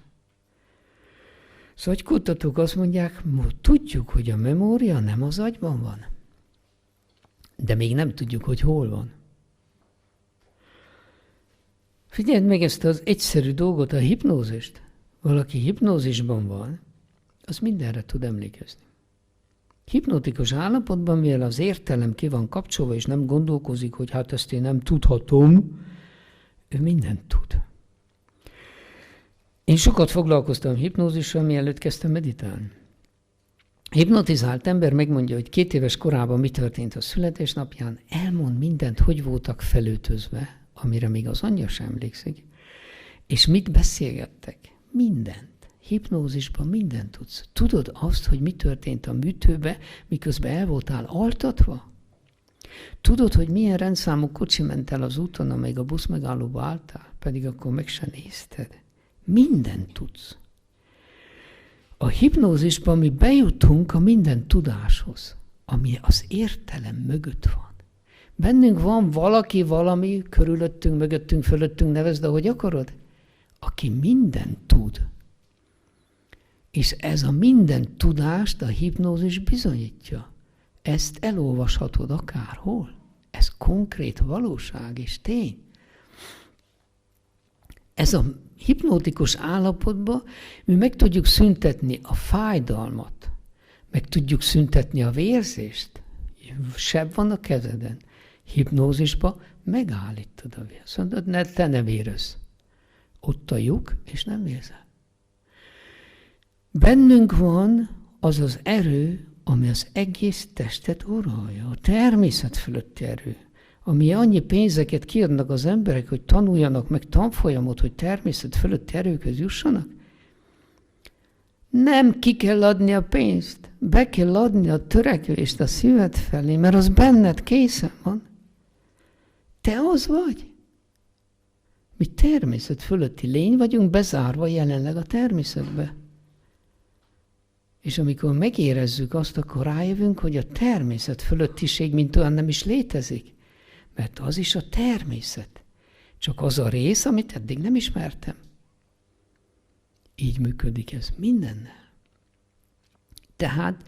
Szóval, hogy kutatók azt mondják, tudjuk, hogy a memória nem az agyban van. De még nem tudjuk, hogy hol van. Figyeld meg ezt az egyszerű dolgot, a hipnózist. Valaki hipnózisban van, az mindenre tud emlékezni. Hipnotikus állapotban, mivel az értelem ki van kapcsolva, és nem gondolkozik, hogy hát ezt én nem tudhatom, ő mindent tud. Én sokat foglalkoztam hipnózissal, mielőtt kezdtem meditálni. Hipnotizált ember megmondja, hogy 2 éves korában mi történt a születésnapján, elmond mindent, hogy voltak felöltözve, amire még az anyja sem emlékszik, és mit beszélgettek. Mindent. Hipnózisban mindent tudsz. Tudod azt, hogy mi történt a műtőbe, miközben el voltál altatva? Tudod, hogy milyen rendszámú kocsi ment el az úton, amelyik a buszmegállóba álltál, pedig akkor meg se nézted. Mindent tudsz. A hipnózisban mi bejutunk a minden tudáshoz, ami az értelem mögött van. Bennünk van valaki, valami, körülöttünk, mögöttünk, fölöttünk, nevezd, ahogy akarod, aki mindent tud. És ez a minden tudást a hipnózis bizonyítja. Ezt elolvashatod akárhol. Ez konkrét valóság és tény. Ez a hipnotikus állapotban mi meg tudjuk szüntetni a fájdalmat, meg tudjuk szüntetni a vérzést. Seb van a kezeden. Hipnózisba megállítod a vért. Mondod, te ne vérözz. Ott a lyuk, és nem vérzel. Bennünk van az az erő, ami az egész testet uralja. A természet fölötti erő. Ami annyi pénzeket kiadnak az emberek, hogy tanuljanak meg tanfolyamot, hogy természet fölötti erőkhöz jussanak. Nem ki kell adni a pénzt. Be kell adni a törekvést a szíved felé, mert az benned készen van. Te az vagy. Mi természet fölötti lény vagyunk, bezárva jelenleg a természetbe. És amikor megérezzük azt, akkor rájövünk, hogy a természet fölöttiség mint olyan nem is létezik. Mert az is a természet. Csak az a rész, amit eddig nem ismertem. Így működik ez mindennel. Tehát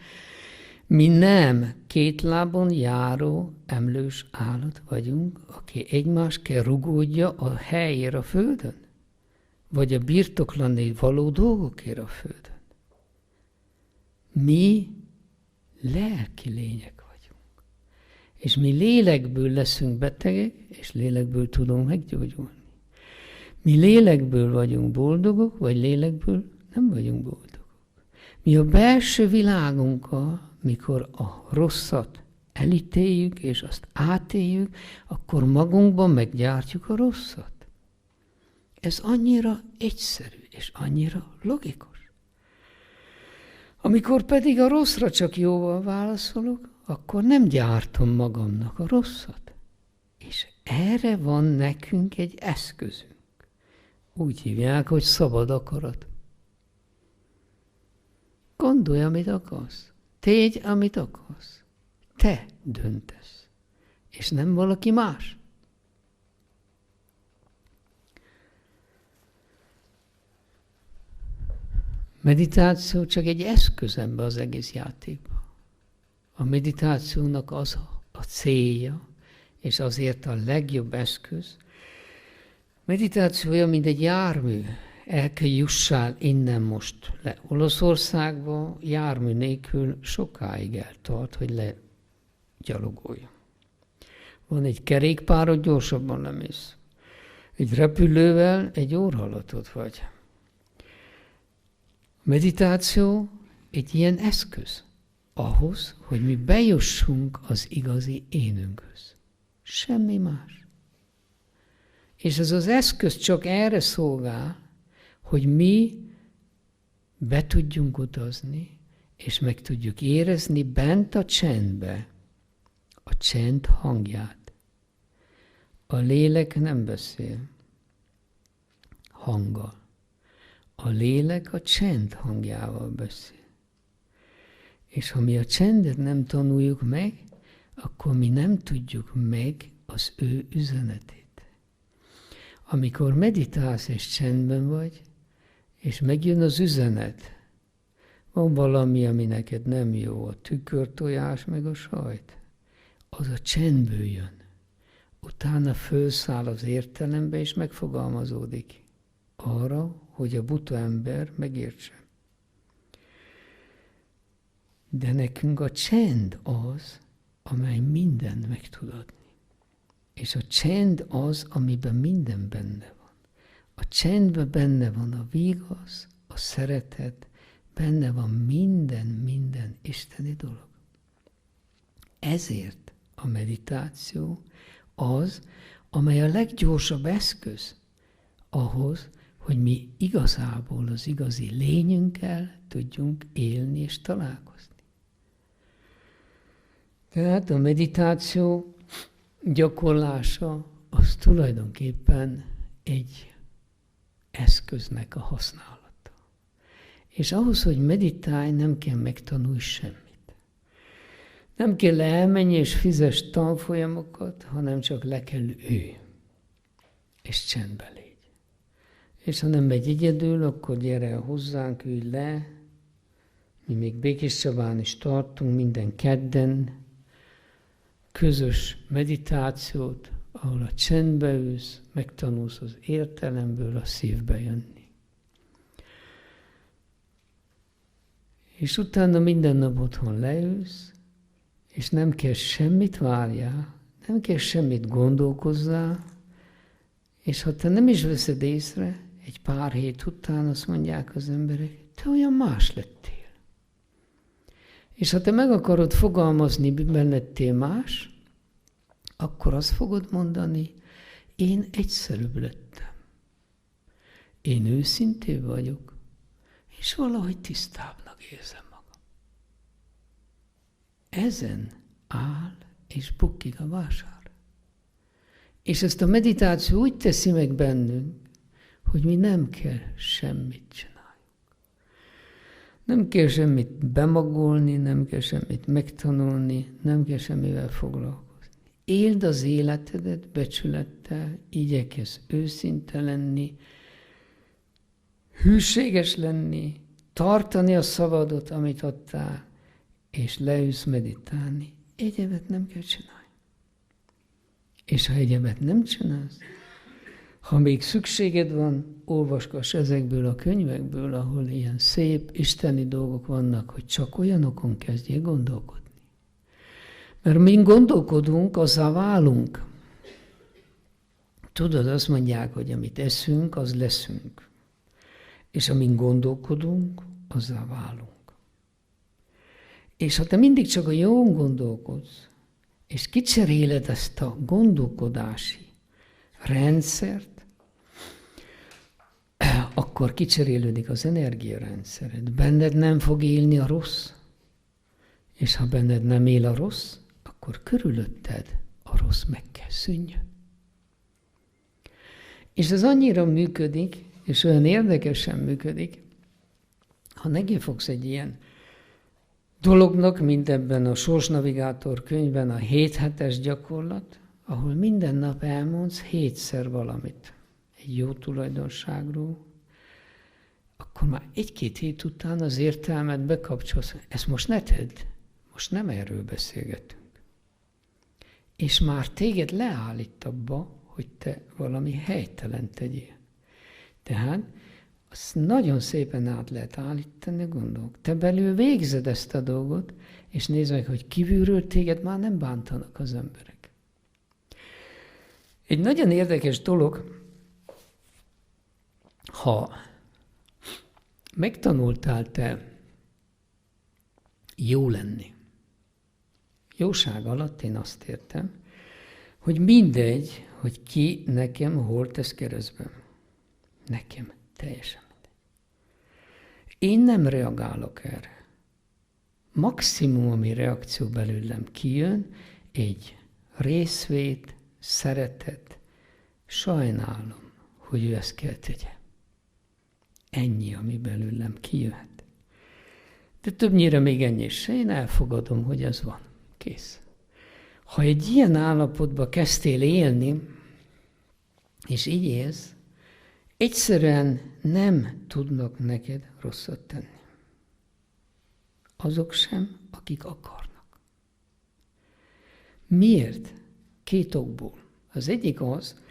mi nem két lábon járó emlős állat vagyunk, aki egymást kell rugódja a helyére a földön, vagy a birtoklanni való dolgokért a földön. Mi lelki lények vagyunk. És mi lélekből leszünk betegek, és lélekből tudunk meggyógyulni. Mi lélekből vagyunk boldogok, vagy lélekből nem vagyunk boldogok. Mi a belső világunkkal, mikor a rosszat elítéljük, és azt átéljük, akkor magunkban meggyártjuk a rosszat. Ez annyira egyszerű, és annyira logikus. Amikor pedig a rosszra csak jóval válaszolok, akkor nem gyártom magamnak a rosszat. És erre van nekünk egy eszközünk. Úgy hívják, hogy szabad akarat. Gondolj, amit akarsz. Tégy, amit akarsz. Te döntesz. És nem valaki más. Meditáció csak egy eszköz ebbe az egész játékba. A meditációnak az a célja, és azért a legjobb eszköz. Meditációja, mint egy jármű. El kell jussál innen most le Olaszországba, jármű nélkül sokáig eltart, hogy legyalogolj. Van egy kerékpárod, gyorsabban lemész. Egy repülővel egy óra alatt ott vagy. A meditáció egy ilyen eszköz ahhoz, hogy mi bejussunk az igazi énünkhöz. Semmi más. És ez az eszköz csak erre szolgál, hogy mi be tudjunk utazni, és meg tudjuk érezni bent a csendbe a csend hangját. A lélek nem beszél hanggal. A lélek a csend hangjával beszél. És ha mi a csendet nem tanuljuk meg, akkor mi nem tudjuk meg az ő üzenetét. Amikor meditálsz és csendben vagy, és megjön az üzenet, van valami, ami neked nem jó, a tükörtojás meg a sajt, az a csendből jön. Utána fölszáll az értelembe, és megfogalmazódik arra, hogy a buta ember megértse. De nekünk a csend az, amely mindent meg tud adni. És a csend az, amiben minden benne van. A csendben benne van a vigasz, a szeretet, benne van minden isteni dolog. Ezért a meditáció az, amely a leggyorsabb eszköz ahhoz, hogy mi igazából az igazi lényünkkel tudjunk élni és találkozni. Tehát a meditáció gyakorlása az tulajdonképpen egy eszköznek a használata. És ahhoz, hogy meditálj, nem kell megtanulni semmit. Nem kell elmenni és fizes tanfolyamokat, hanem csak le kell ülj, és csendbe légy. És ha nem megy egyedül, akkor gyere hozzánk, ülj le. Mi még Békés Csabán is tartunk minden kedden közös meditációt, ahol a csendbe ülsz, megtanulsz az értelemből a szívbe jönni. És utána minden nap otthon leülsz, és nem kell semmit várjál, nem kell semmit gondolkozzál, és ha te nem is veszed észre, egy pár hét után azt mondják az emberek, te olyan más lettél. És ha te meg akarod fogalmazni, miben lettél más, akkor azt fogod mondani, én egyszerűbb lettem. Én őszintén vagyok, és valahogy tisztábbnak érzem magam. Ezen áll és bukik a vásár. És ezt a meditáció úgy teszi meg bennünk, hogy mi nem kell semmit csinálni. Nem kell semmit bemagolni, nem kell semmit megtanulni, nem kell semmivel foglalkozni. Éld az életedet becsülettel, igyekezz őszinte lenni, hűséges lenni, tartani a szavadot, amit adtál, és leülsz meditálni. Egyebet nem kell csinálni. És ha egyebet nem csinálsz, ha még szükséged van, olvasgass ezekből a könyvekből, ahol ilyen szép isteni dolgok vannak, hogy csak olyanokon kezdjél gondolkodni. Mert mint gondolkodunk, azzá válunk. Tudod, azt mondják, hogy amit eszünk, az leszünk. És amint gondolkodunk, azzá válunk. És ha te mindig csak a jón gondolkodsz, és kicseréled ezt a gondolkodási rendszert, akkor kicserélődik az energiarendszered. Benned nem fog élni a rossz. És ha benned nem él a rossz, akkor körülötted a rossz meg kell szűnjön. És ez annyira működik, és olyan érdekesen működik, ha negifogsz egy ilyen dolognak, mint ebben a Sorsnavigátor könyvben a 7 hetes gyakorlat, ahol minden nap elmondsz 7-szer valamit egy jó tulajdonságról, akkor már 1-2 hét után az értelmet bekapcsolsz. Ezt most ne tedd, most nem erről beszélgetünk. És már téged leállít abba, hogy te valami helytelen tegyél. Tehát azt nagyon szépen át lehet állítani a gondolok. Te belül végzed ezt a dolgot, és nézd meg, hogy kívülről téged már nem bántanak az emberek. Egy nagyon érdekes dolog, ha megtanultál te jó lenni. Jóság alatt én azt értem, hogy mindegy, hogy ki nekem hol tesz keresztben. Nekem teljesen mindegy. Én nem reagálok erre. Maximum, ami reakció belőlem kijön, egy részvét, szeretet, sajnálom, hogy ő ezt kell tegye. Ennyi, ami belőlem kijöhet. De többnyire még ennyi se, én elfogadom, hogy ez van. Kész. Ha egy ilyen állapotba kezdtél élni, és így élsz, egyszerűen nem tudnak neked rosszat tenni. Azok sem, akik akarnak. Miért? 2 okból. Az egyik az,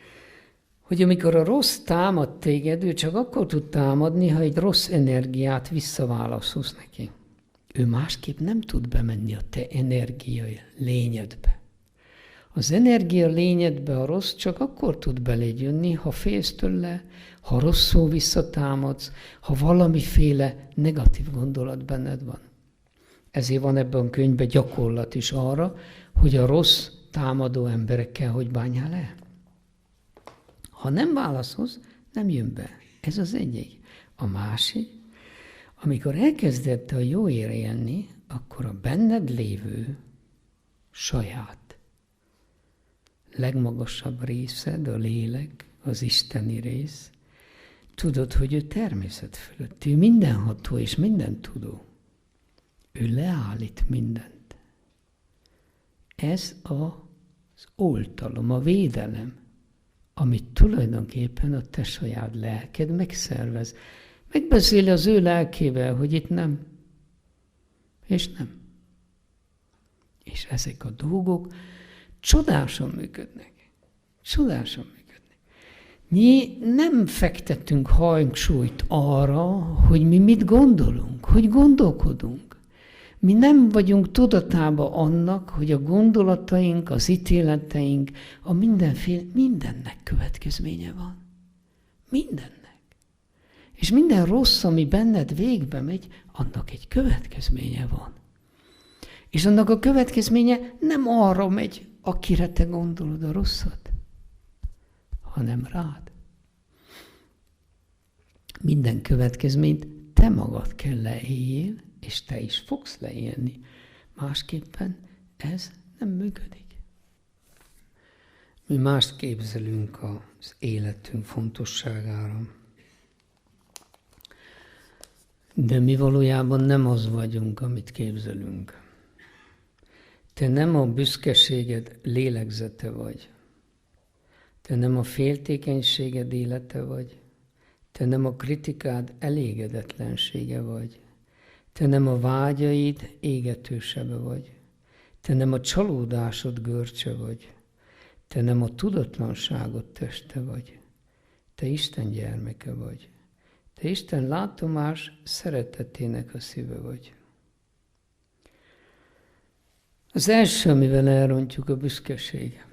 hogy amikor a rossz támad téged, ő csak akkor tud támadni, ha egy rossz energiát visszaválaszolsz neki. Ő másképp nem tud bemenni a te energiai lényedbe. Az energia lényedbe a rossz csak akkor tud beléd jönni, ha félsz tőle, ha rosszul visszatámadsz, ha valamiféle negatív gondolat benned van. Ezért van ebben a könyvben gyakorlat is arra, hogy a rossz támadó emberekkel hogy bánjál el. Ha nem válaszolsz, nem jön be. Ez az egyik. A másik, amikor elkezdett a jóért élni, akkor a benned lévő saját legmagasabb részed, a lélek, az isteni rész, tudod, hogy ő természet fölött, ő mindenható és mindentudó. Ő leállít mindent. Ez az oltalom, a védelem, amit tulajdonképpen a te saját lelked megszervez. Megbeszéli az ő lelkével, hogy itt nem, és nem. És ezek a dolgok csodásan működnek. Csodásan működnek. Mi nem fektetünk hangsúlyt arra, hogy mi mit gondolunk, hogy gondolkodunk. Mi nem vagyunk tudatában annak, hogy a gondolataink, az ítéleteink, a mindennek következménye van. Mindennek. És minden rossz, ami benned végbe megy, annak egy következménye van. És annak a következménye nem arra megy, akire te gondolod a rosszat, hanem rád. Minden következményt te magad kell leéljél, és te is fogsz leélni. Másképpen ez nem működik. Mi mást képzelünk az életünk fontosságára. De mi valójában nem az vagyunk, amit képzelünk. Te nem a büszkeséged lélegzete vagy. Te nem a féltékenységed élete vagy. Te nem a kritikád elégedetlensége vagy. Te nem a vágyaid égetősebe vagy. Te nem a csalódásod görcse vagy. Te nem a tudatlanságod teste vagy. Te Isten gyermeke vagy. Te Isten látomás szeretetének a szíve vagy. Az első, amivel elrontjuk, a büszkeség.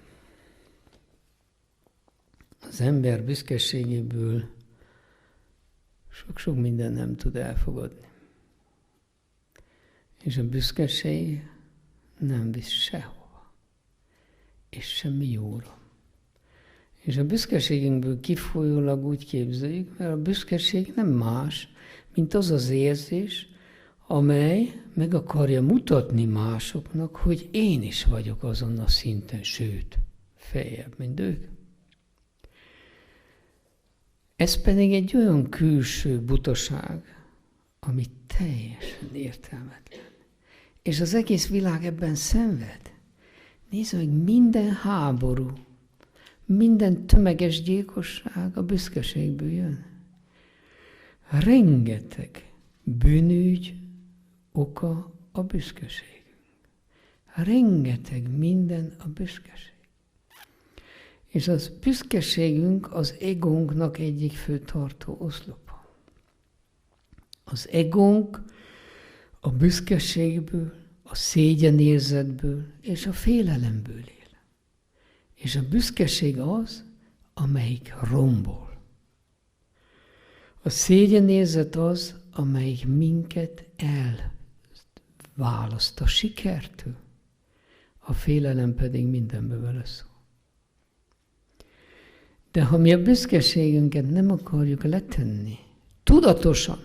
Az ember büszkeségéből sok-sok minden nem tud elfogadni. És a büszkeség nem visz sehova, és semmi jóra. És a büszkeségünkből kifolyólag úgy képzeljük, mert a büszkeség nem más, mint az az érzés, amely meg akarja mutatni másoknak, hogy én is vagyok azon a szinten, sőt, feljebb, mint ők. Ez pedig egy olyan külső butaság, ami teljesen értelmetlen. És az egész világ ebben szenved. Nézd meg, minden háború, minden tömeges gyilkosság a büszkeségből jön. Rengeteg bűnügy oka a büszkeség. Rengeteg minden a büszkeség. És az büszkeségünk az egónknak egyik fő tartó oszlopa. Az egónk a büszkeségből, a szégyenérzetből és a félelemből él. És a büszkeség az, amelyik rombol. A szégyenérzet az, amelyik minket elválaszt a sikertől. A félelem pedig mindenbe beleszól. De ha mi a büszkeségünket nem akarjuk letenni, tudatosan,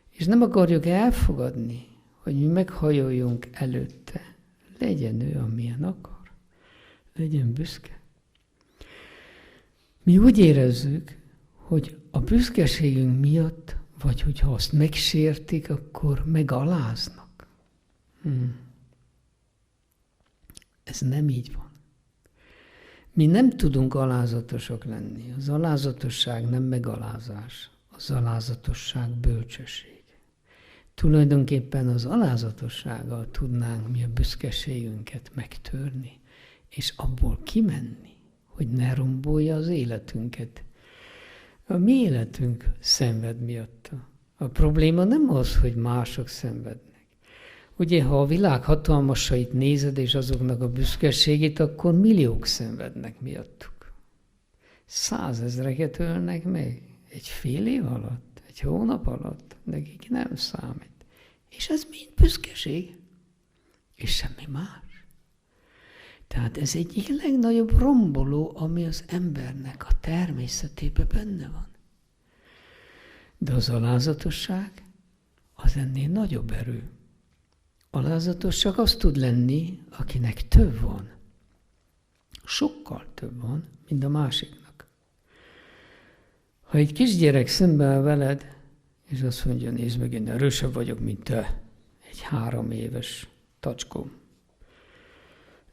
és nem akarjuk elfogadni, hogy mi meghajoljunk előtte, legyen ő, amilyen akar, legyen büszke. Mi úgy érezzük, hogy a büszkeségünk miatt, vagy hogyha azt megsértik, akkor megaláznak. Ez nem így van. Mi nem tudunk alázatosak lenni. Az alázatosság nem megalázás. Az alázatosság bölcsesség. Tulajdonképpen az alázatossággal tudnánk mi a büszkeségünket megtörni, és abból kimenni, hogy ne rombolja az életünket. A mi életünk szenved miatta. A probléma nem az, hogy mások szenvednek. Ugye, ha a világ hatalmasait nézed, és azoknak a büszkeségét, akkor milliók szenvednek miattuk. 100 000-eket ölnek meg egy fél év alatt, egy hónap alatt, nekik nem számít. És ez mind büszkeség, és semmi más. Tehát ez egyik legnagyobb romboló, ami az embernek a természetében benne van. De az alázatosság az ennél nagyobb erő. Alázatos csak az tud lenni, akinek több van. Sokkal több van, mint a másiknak. Ha egy kisgyerek szembeáll veled, és azt mondja, nézd meg, én erősebb vagyok, mint te, egy 3 éves tacskó.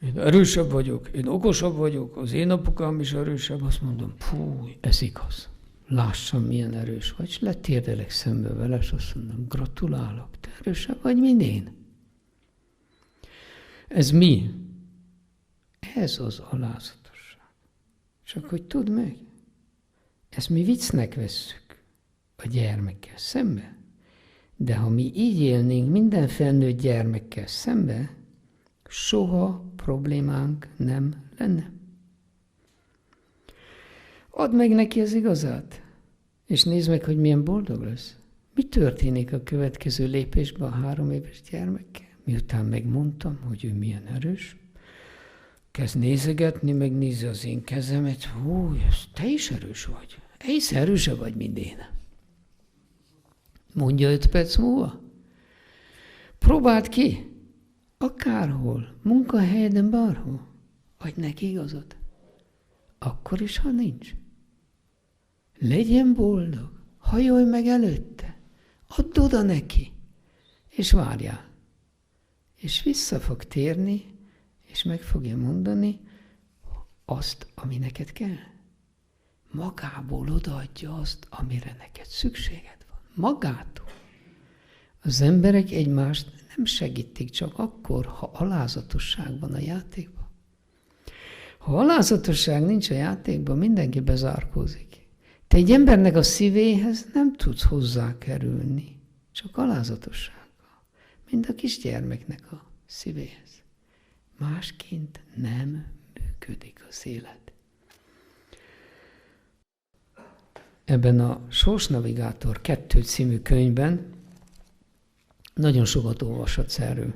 Én erősebb vagyok, én okosabb vagyok, az én apukám is erősebb, azt mondom, fúj, ez igaz. Lássam, milyen erős vagy, és letérdelek szembe vele, és azt mondom, gratulálok, te erősebb vagy, mint én. Ez mi? Ez az alázatosság. Csak hogy tudd meg, ezt mi viccnek vesszük a gyermekkel szembe, de ha mi így élnénk minden felnőtt gyermekkel szembe, soha problémánk nem lenne. Add meg neki az igazát, és nézd meg, hogy milyen boldog lesz. Mi történik a következő lépésben a 3 éves gyermekkel? Miután megmondtam, hogy ő milyen erős, kezd nézegetni, megnézi az én kezemet, hú, te is erős vagy. Egész erősebb vagy, mint én. Mondja 5 perc múlva. Próbáld ki. Akárhol, munkahelyen, bárhol. Adj neki igazat. Akkor is, ha nincs. Legyen boldog. Hajolj meg előtte. Add oda neki. És várjál. És vissza fog térni, és meg fogja mondani azt, ami neked kell. magából odaadja azt, amire neked szükséged van. Magától. Az emberek egymást nem segítik csak akkor, ha alázatosság van a játékban. Ha alázatosság nincs a játékban, mindenki bezárkózik. Te egy embernek a szívéhez nem tudsz hozzákerülni, csak alázatossággal, mint a kisgyermeknek a szívéhez. Másként nem működik az élet. Ebben a Sorsnavigátor 2 című könyvben nagyon sokat olvashatsz erről.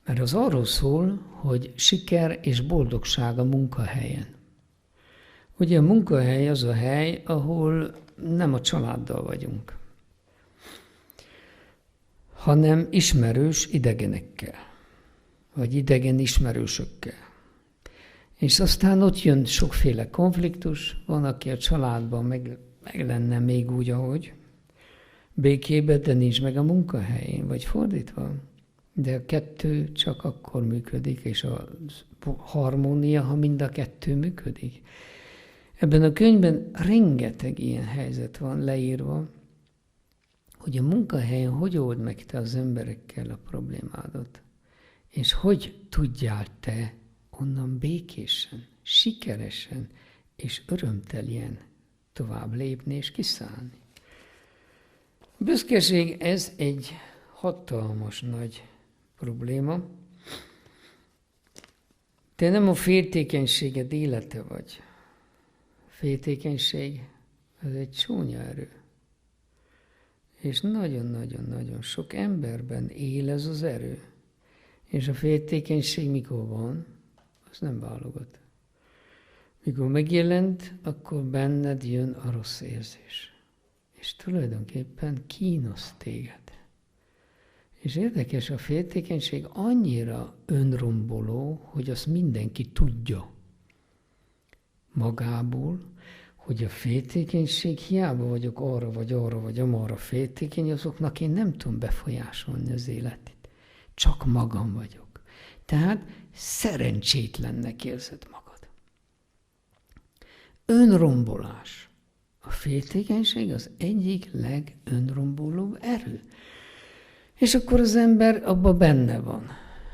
Mert az arról szól, hogy siker és boldogság a munkahelyen. Ugye a munkahely az a hely, ahol nem a családdal vagyunk, hanem ismerős idegenekkel, vagy idegen ismerősökkel. És aztán ott jön sokféle konfliktus, van, aki a családban meg lenne még úgy, ahogy békében, de nincs meg a munkahelyén, vagy fordítva. De a kettő csak akkor működik, és a harmónia, ha mind a kettő működik. Ebben a könyvben rengeteg ilyen helyzet van leírva, hogy a munkahelyen hogy old meg te az emberekkel a problémádat, és hogy tudjál te onnan békésen, sikeresen és örömteljen tovább lépni és kiszállni. A büszkeség, ez egy hatalmas nagy probléma. Te nem a féltékenységed élete vagy. Féltékenység, az egy csúnya erő. És nagyon-nagyon-nagyon sok emberben él ez az erő. És a féltékenység mikor van, az nem válogat. Mikor megjelent, akkor benned jön a rossz érzés. És tulajdonképpen kínoszt téged. És érdekes, a féltékenység annyira önromboló, hogy azt mindenki tudja magából, hogy a féltékenység, hiába vagyok arra vagy amarra féltékeny, azoknak én nem tudom befolyásolni az életét. Csak magam vagyok. Tehát szerencsétlennek érzed magad. Önrombolás. A féltékenység az egyik legönrombolóbb erő. És akkor az ember abban benne van,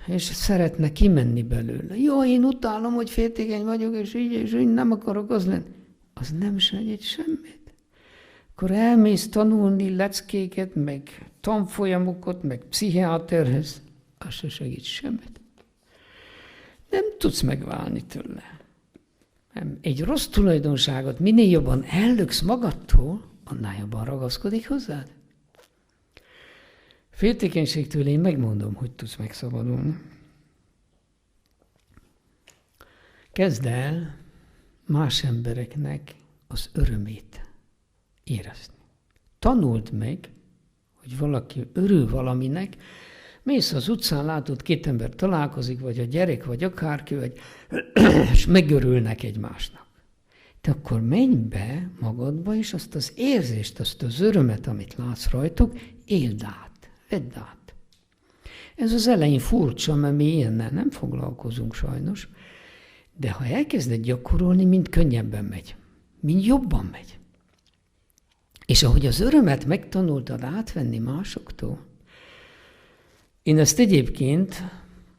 és szeretne kimenni belőle. Jó, én utálom, hogy féltékeny vagyok, és így nem akarok az lenni. Az nem segít semmit. Akkor elmész tanulni leckéket, meg tanfolyamokat, meg pszichiáterhez, az se segít semmit. Nem tudsz megválni tőle. Egy rossz tulajdonságot minél jobban ellöksz magadtól, annál jobban ragaszkodik hozzád. Féltékenységtől én megmondom, hogy tudsz megszabadulni. Kezd el más embereknek az örömét érezni. Tanuld meg, hogy valaki örül valaminek, mész az utcán, látod, két ember találkozik, vagy a gyerek, vagy akárki, vagy, és megörülnek egymásnak. Te akkor menj be magadba, és azt az érzést, azt az örömet, amit látsz rajtuk, éld át, vedd át. Ez az elején furcsa, mert mi ilyennel nem foglalkozunk sajnos, de ha elkezded gyakorolni, mind könnyebben megy, mind jobban megy. És ahogy az örömet megtanultad átvenni másoktól, én ezt egyébként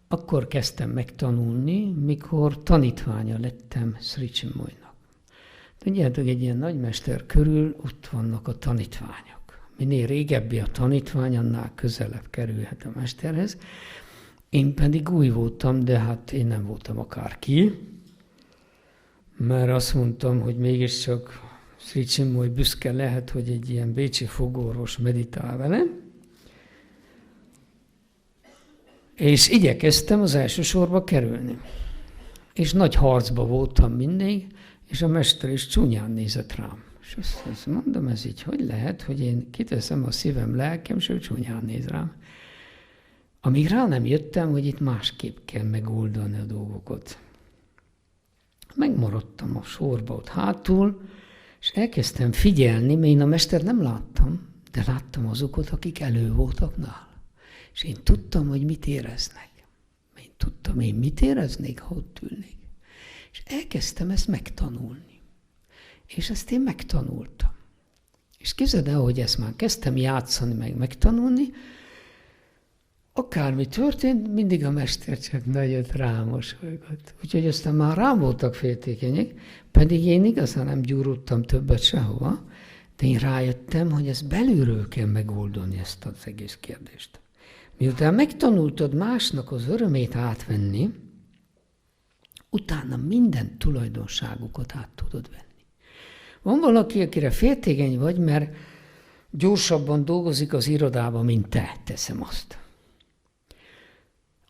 akkor kezdtem megtanulni, mikor tanítványa lettem Sri Chinmoynak. Tudjátok, egy ilyen nagymester körül ott vannak a tanítványok. Minél régebbi a tanítvány, annál közelebb kerülhet a mesterhez. Én pedig új voltam, de hát én nem voltam akárki, mert azt mondtam, hogy mégiscsak Sri Chinmoy büszke lehet, hogy egy ilyen bécsi fogorvos meditál velem. És igyekeztem az első sorba kerülni. És nagy harcba voltam mindig, és a mester is csúnyán nézett rám. És azt mondom, ez így hogy lehet, hogy én kiteszem a szívem, lelkem, és ő csúnyán néz rám. Amíg rá nem jöttem, hogy itt másképp kell megoldani a dolgokat. Megmaradtam a sorba ott hátul, és elkezdtem figyelni, mert én a mestert nem láttam, de láttam azokat, akik elő voltak nála. És én tudtam, hogy mit éreznek. Én tudtam, én mit éreznék, ha ott ülnék. És elkezdtem ezt megtanulni. És ezt én megtanultam. És képzeld el, hogy ezt már kezdtem játszani, meg megtanulni, akármi történt, mindig a mester csak nagyot rámosolygott. Úgyhogy aztán már rám voltak féltékenyek, pedig én igazán nem gyúrultam többet sehova, de én rájöttem, hogy ezt belülről kell megoldani, ezt az egész kérdést. Miután megtanultad másnak az örömét átvenni, utána minden tulajdonságukat át tudod venni. Van valaki, akire féltékeny vagy, mert gyorsabban dolgozik az irodában, mint te, teszem azt.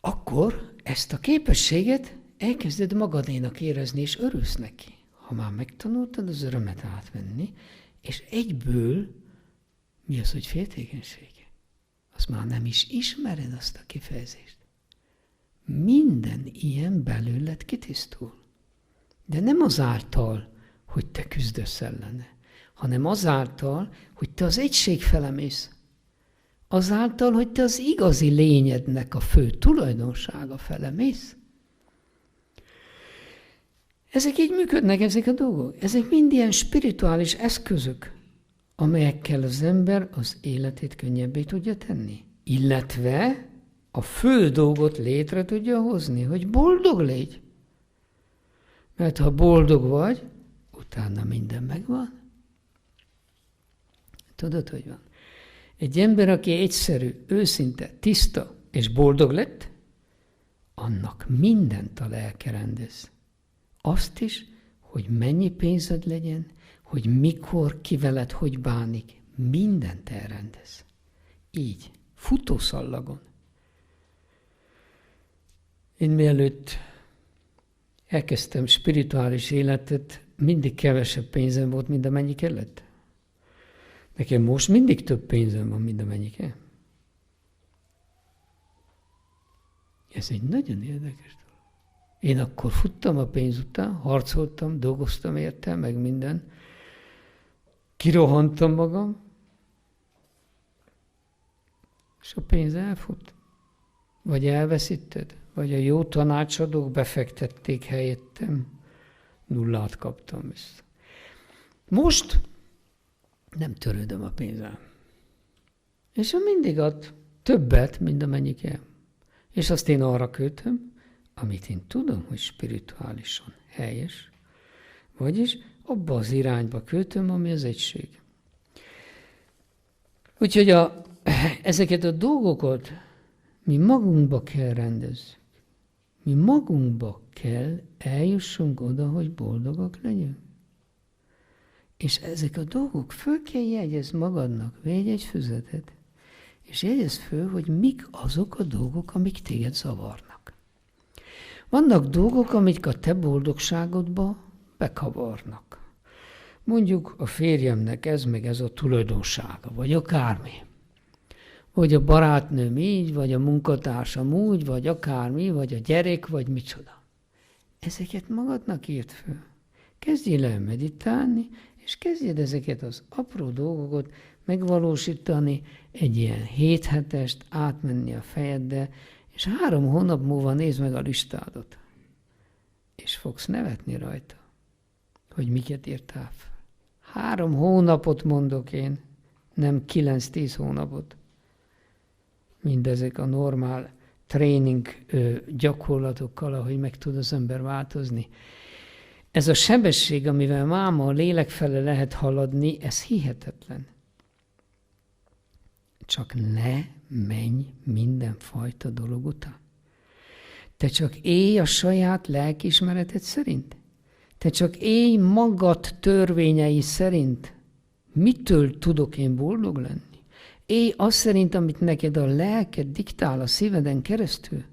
Akkor ezt a képességet elkezded magadénak érezni, és örülsz neki. Ha már megtanultad az örömet átvenni, és egyből mi az, hogy féltékenysége? Azt már nem is ismered azt a kifejezést. Minden ilyen belőled kitisztul. De nem azáltal, hogy te küzdesz ellene, hanem azáltal, hogy te az egység fele mész. Azáltal, hogy te az igazi lényednek a fő tulajdonsága fele mész. Ezek így működnek, ezek a dolgok. Ezek mind ilyen spirituális eszközök, amelyekkel az ember az életét könnyebbé tudja tenni. Illetve a fő dolgot létre tudja hozni, hogy boldog légy. Mert ha boldog vagy, utána minden megvan. Tudod, hogy van? Egy ember, aki egyszerű, őszinte, tiszta és boldog lett, annak mindent a lelke rendez. Azt is, hogy mennyi pénzed legyen, hogy mikor, ki veled, hogy bánik, mindent elrendez. Így, futószallagon. Én mielőtt elkezdtem spirituális életet, mindig kevesebb pénzem volt, mint amennyi kellett. Nekem most mindig több pénzem van, mint amennyi kell. Ez egy nagyon érdekes dolog. Én akkor futtam a pénz után, harcoltam, dolgoztam érte, meg minden. Kirohantam magam, és a pénz elfut. Vagy elveszíted, vagy a jó tanácsadók befektették helyettem, nullát kaptam vissza. Most nem törődöm a pénzzel. És mindig ad többet, mint amennyi kell. És azt én arra költöm, amit én tudom, hogy spirituálisan helyes, vagyis abba az irányba költöm, ami az egység. Úgyhogy ezeket a dolgokat mi magunkba kell rendezzük. Mi magunkba kell eljussunk oda, hogy boldogak legyünk. És ezek a dolgok föl kell jegyezd magadnak, végy egy füzetet, és jegyezd föl, hogy mik azok a dolgok, amik téged zavarnak. Vannak dolgok, amik a te boldogságodba bekavarnak. Mondjuk a férjemnek ez meg ez a tulajdonsága, vagy akármi. Vagy a barátnőm így, vagy a munkatársam úgy, vagy akármi, vagy a gyerek, vagy micsoda. Ezeket magadnak írd föl. Kezdjél el meditálni, és kezdjed ezeket az apró dolgokat megvalósítani, egy ilyen 7 hetest átmenni a fejeddel, és 3 hónap múlva nézd meg a listádat. És fogsz nevetni rajta, hogy miket írtál fel. 3 hónapot mondok én, nem 9-10 hónapot. Mindezek a normál tréning gyakorlatokkal, ahogy meg tud az ember változni. Ez a sebesség, amivel máma a lélek fele lehet haladni, ez hihetetlen. Csak ne menj mindenfajta dolog után. Te csak élj a saját lelkiismereted szerint. Te csak élj magad törvényei szerint. Mitől tudok én boldog lenni? Élj azt szerint, amit neked a lelked diktál a szíveden keresztül.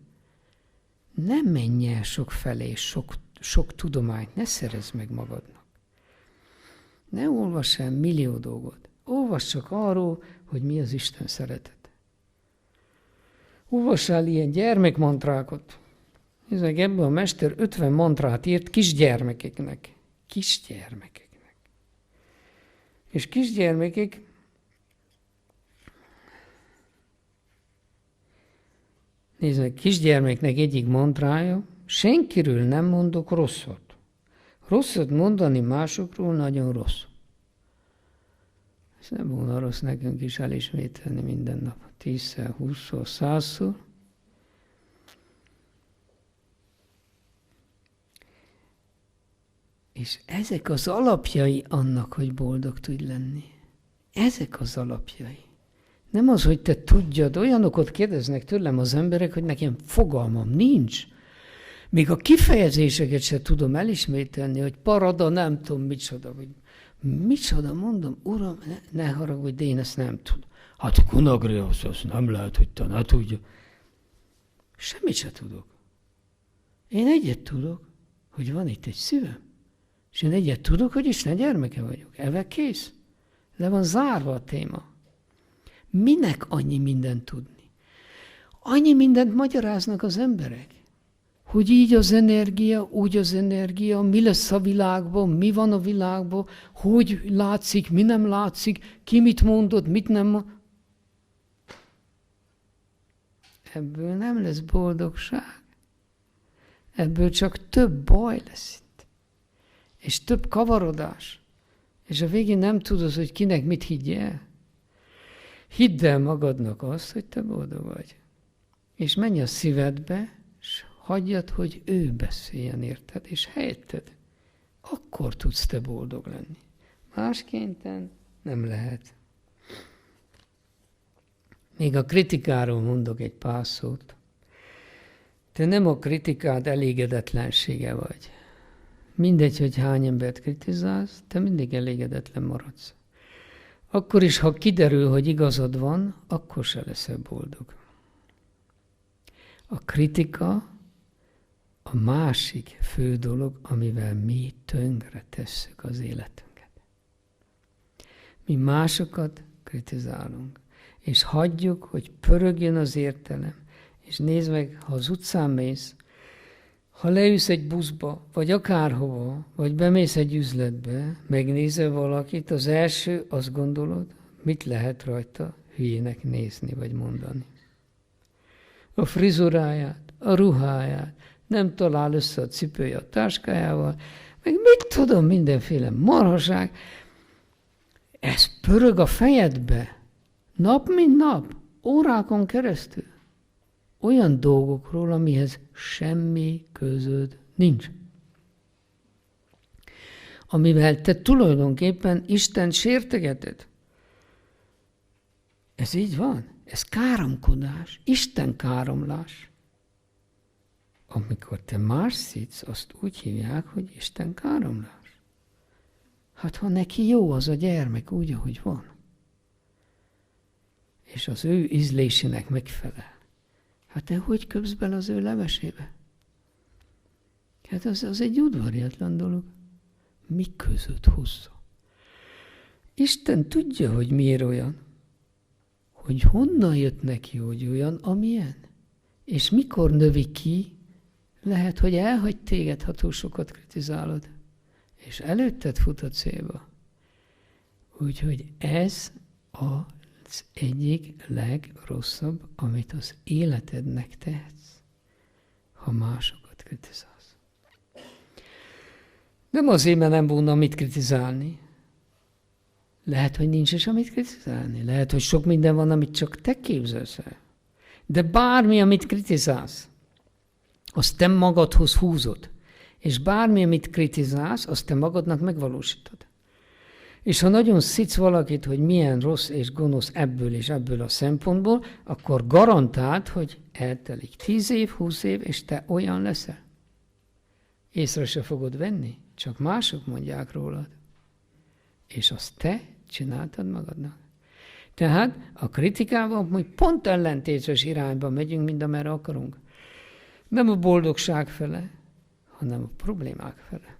Ne menj el sok felé, sok tudományt, ne szerezd meg magadnak. Ne olvass el millió dolgot. Olvass csak arról, hogy mi az Isten szeretet. Olvassál ilyen gyermekmantrákat. Nézd meg, ebből a mester 50 mantrát írt kisgyermekeknek. Kisgyermekeknek. És kisgyermekek nézd meg, kisgyermeknek egyik mantrája, senkiről nem mondok rosszat. Rosszat mondani másokról nagyon rossz. Ez nem volna rossz nekünk is elismételni minden nap. 10-szer, 20-szor, 100-szor. És ezek az alapjai annak, hogy boldog tudj lenni. Ezek az alapjai. Nem az, hogy te tudjad, olyanokat kérdeznek tőlem az emberek, hogy nekem fogalmam nincs. Még a kifejezéseket se tudom elismételni, hogy parada, nem tudom micsoda. Vagy micsoda, mondom, Uram, ne haragudj, de én ezt nem tudom. Hát kunagri, azt nem lehet, hogy te ne tudja. Semmit se tudok. Én egyet tudok, hogy van itt egy szívem. És én egyet tudok, hogy Isten gyermeke vagyok. Ezzel kész. Le van zárva a téma. Minek annyi mindent tudni? Annyi mindent magyaráznak az emberek. Hogy így az energia, úgy az energia, mi lesz a világban, mi van a világban, hogy látszik, mi nem látszik, ki mit mondott, mit nem mondott. Ebből nem lesz boldogság. Ebből csak több baj lesz itt. És több kavarodás. És a végén nem tudod, hogy kinek mit higgyél. Hidd el magadnak azt, hogy te boldog vagy. És menj a szívedbe, és hagyjad, hogy ő beszéljen érted, és helyetted. Akkor tudsz te boldog lenni. Máskénten nem lehet. Még a kritikáról mondok egy pár szót. Te nem a kritikád elégedetlensége vagy. Mindegy, hogy hány embert kritizálsz, te mindig elégedetlen maradsz. Akkor is, ha kiderül, hogy igazad van, akkor se leszel boldog. A kritika a másik fő dolog, amivel mi tönkre tesszük az életünket. Mi másokat kritizálunk, és hagyjuk, hogy pörögjön az értelem, és nézd meg, ha az utcán mész, ha leülsz egy buszba, vagy akárhova, vagy bemész egy üzletbe, megnézel valakit, az első, azt gondolod, mit lehet rajta hülyének nézni, vagy mondani. A frizuráját, a ruháját, nem talál össze a cipője a táskájával, meg mit tudom, mindenféle marhaság. Ez pörög a fejedbe, nap mint nap, órákon keresztül. Olyan dolgokról, amihez semmi közöd nincs. Amivel te tulajdonképpen Isten sértegeted. Ez így van. Ez káromkodás, Isten káromlás. Amikor te más szitsz, azt úgy hívják, hogy Isten káromlás. Hát ha neki jó az a gyermek úgy, ahogy van, és az ő ízlésének megfelel, hát te hogy köpsz bele az ő levesébe? Hát az egy udvariatlan dolog. Mi között hozzá? Isten tudja, hogy miért olyan. Hogy honnan jött neki, hogy olyan, amilyen. És mikor növi ki, lehet, hogy elhagy téged, ha túl sokat kritizálod. És előtted fut a célba. Úgyhogy ez az egyik legrosszabb, amit az életednek tehetsz, ha másokat kritizálsz. Nem azért, mert nem volna mit kritizálni. Lehet, hogy nincs is amit kritizálni. Lehet, hogy sok minden van, amit csak te képzelsz el. De bármi, amit kritizálsz, azt te magadhoz húzod. És bármi, amit kritizálsz, azt te magadnak megvalósítod. És ha nagyon szitsz valakit, hogy milyen rossz és gonosz ebből és ebből a szempontból, akkor garantált, hogy eltelik 10 év, 20 év, és te olyan leszel. Észre se fogod venni, csak mások mondják rólad. És azt te csináltad magadnak. Tehát a kritikában hogy pont ellentétes irányba megyünk, mint amerre akarunk. Nem a boldogság fele, hanem a problémák fele.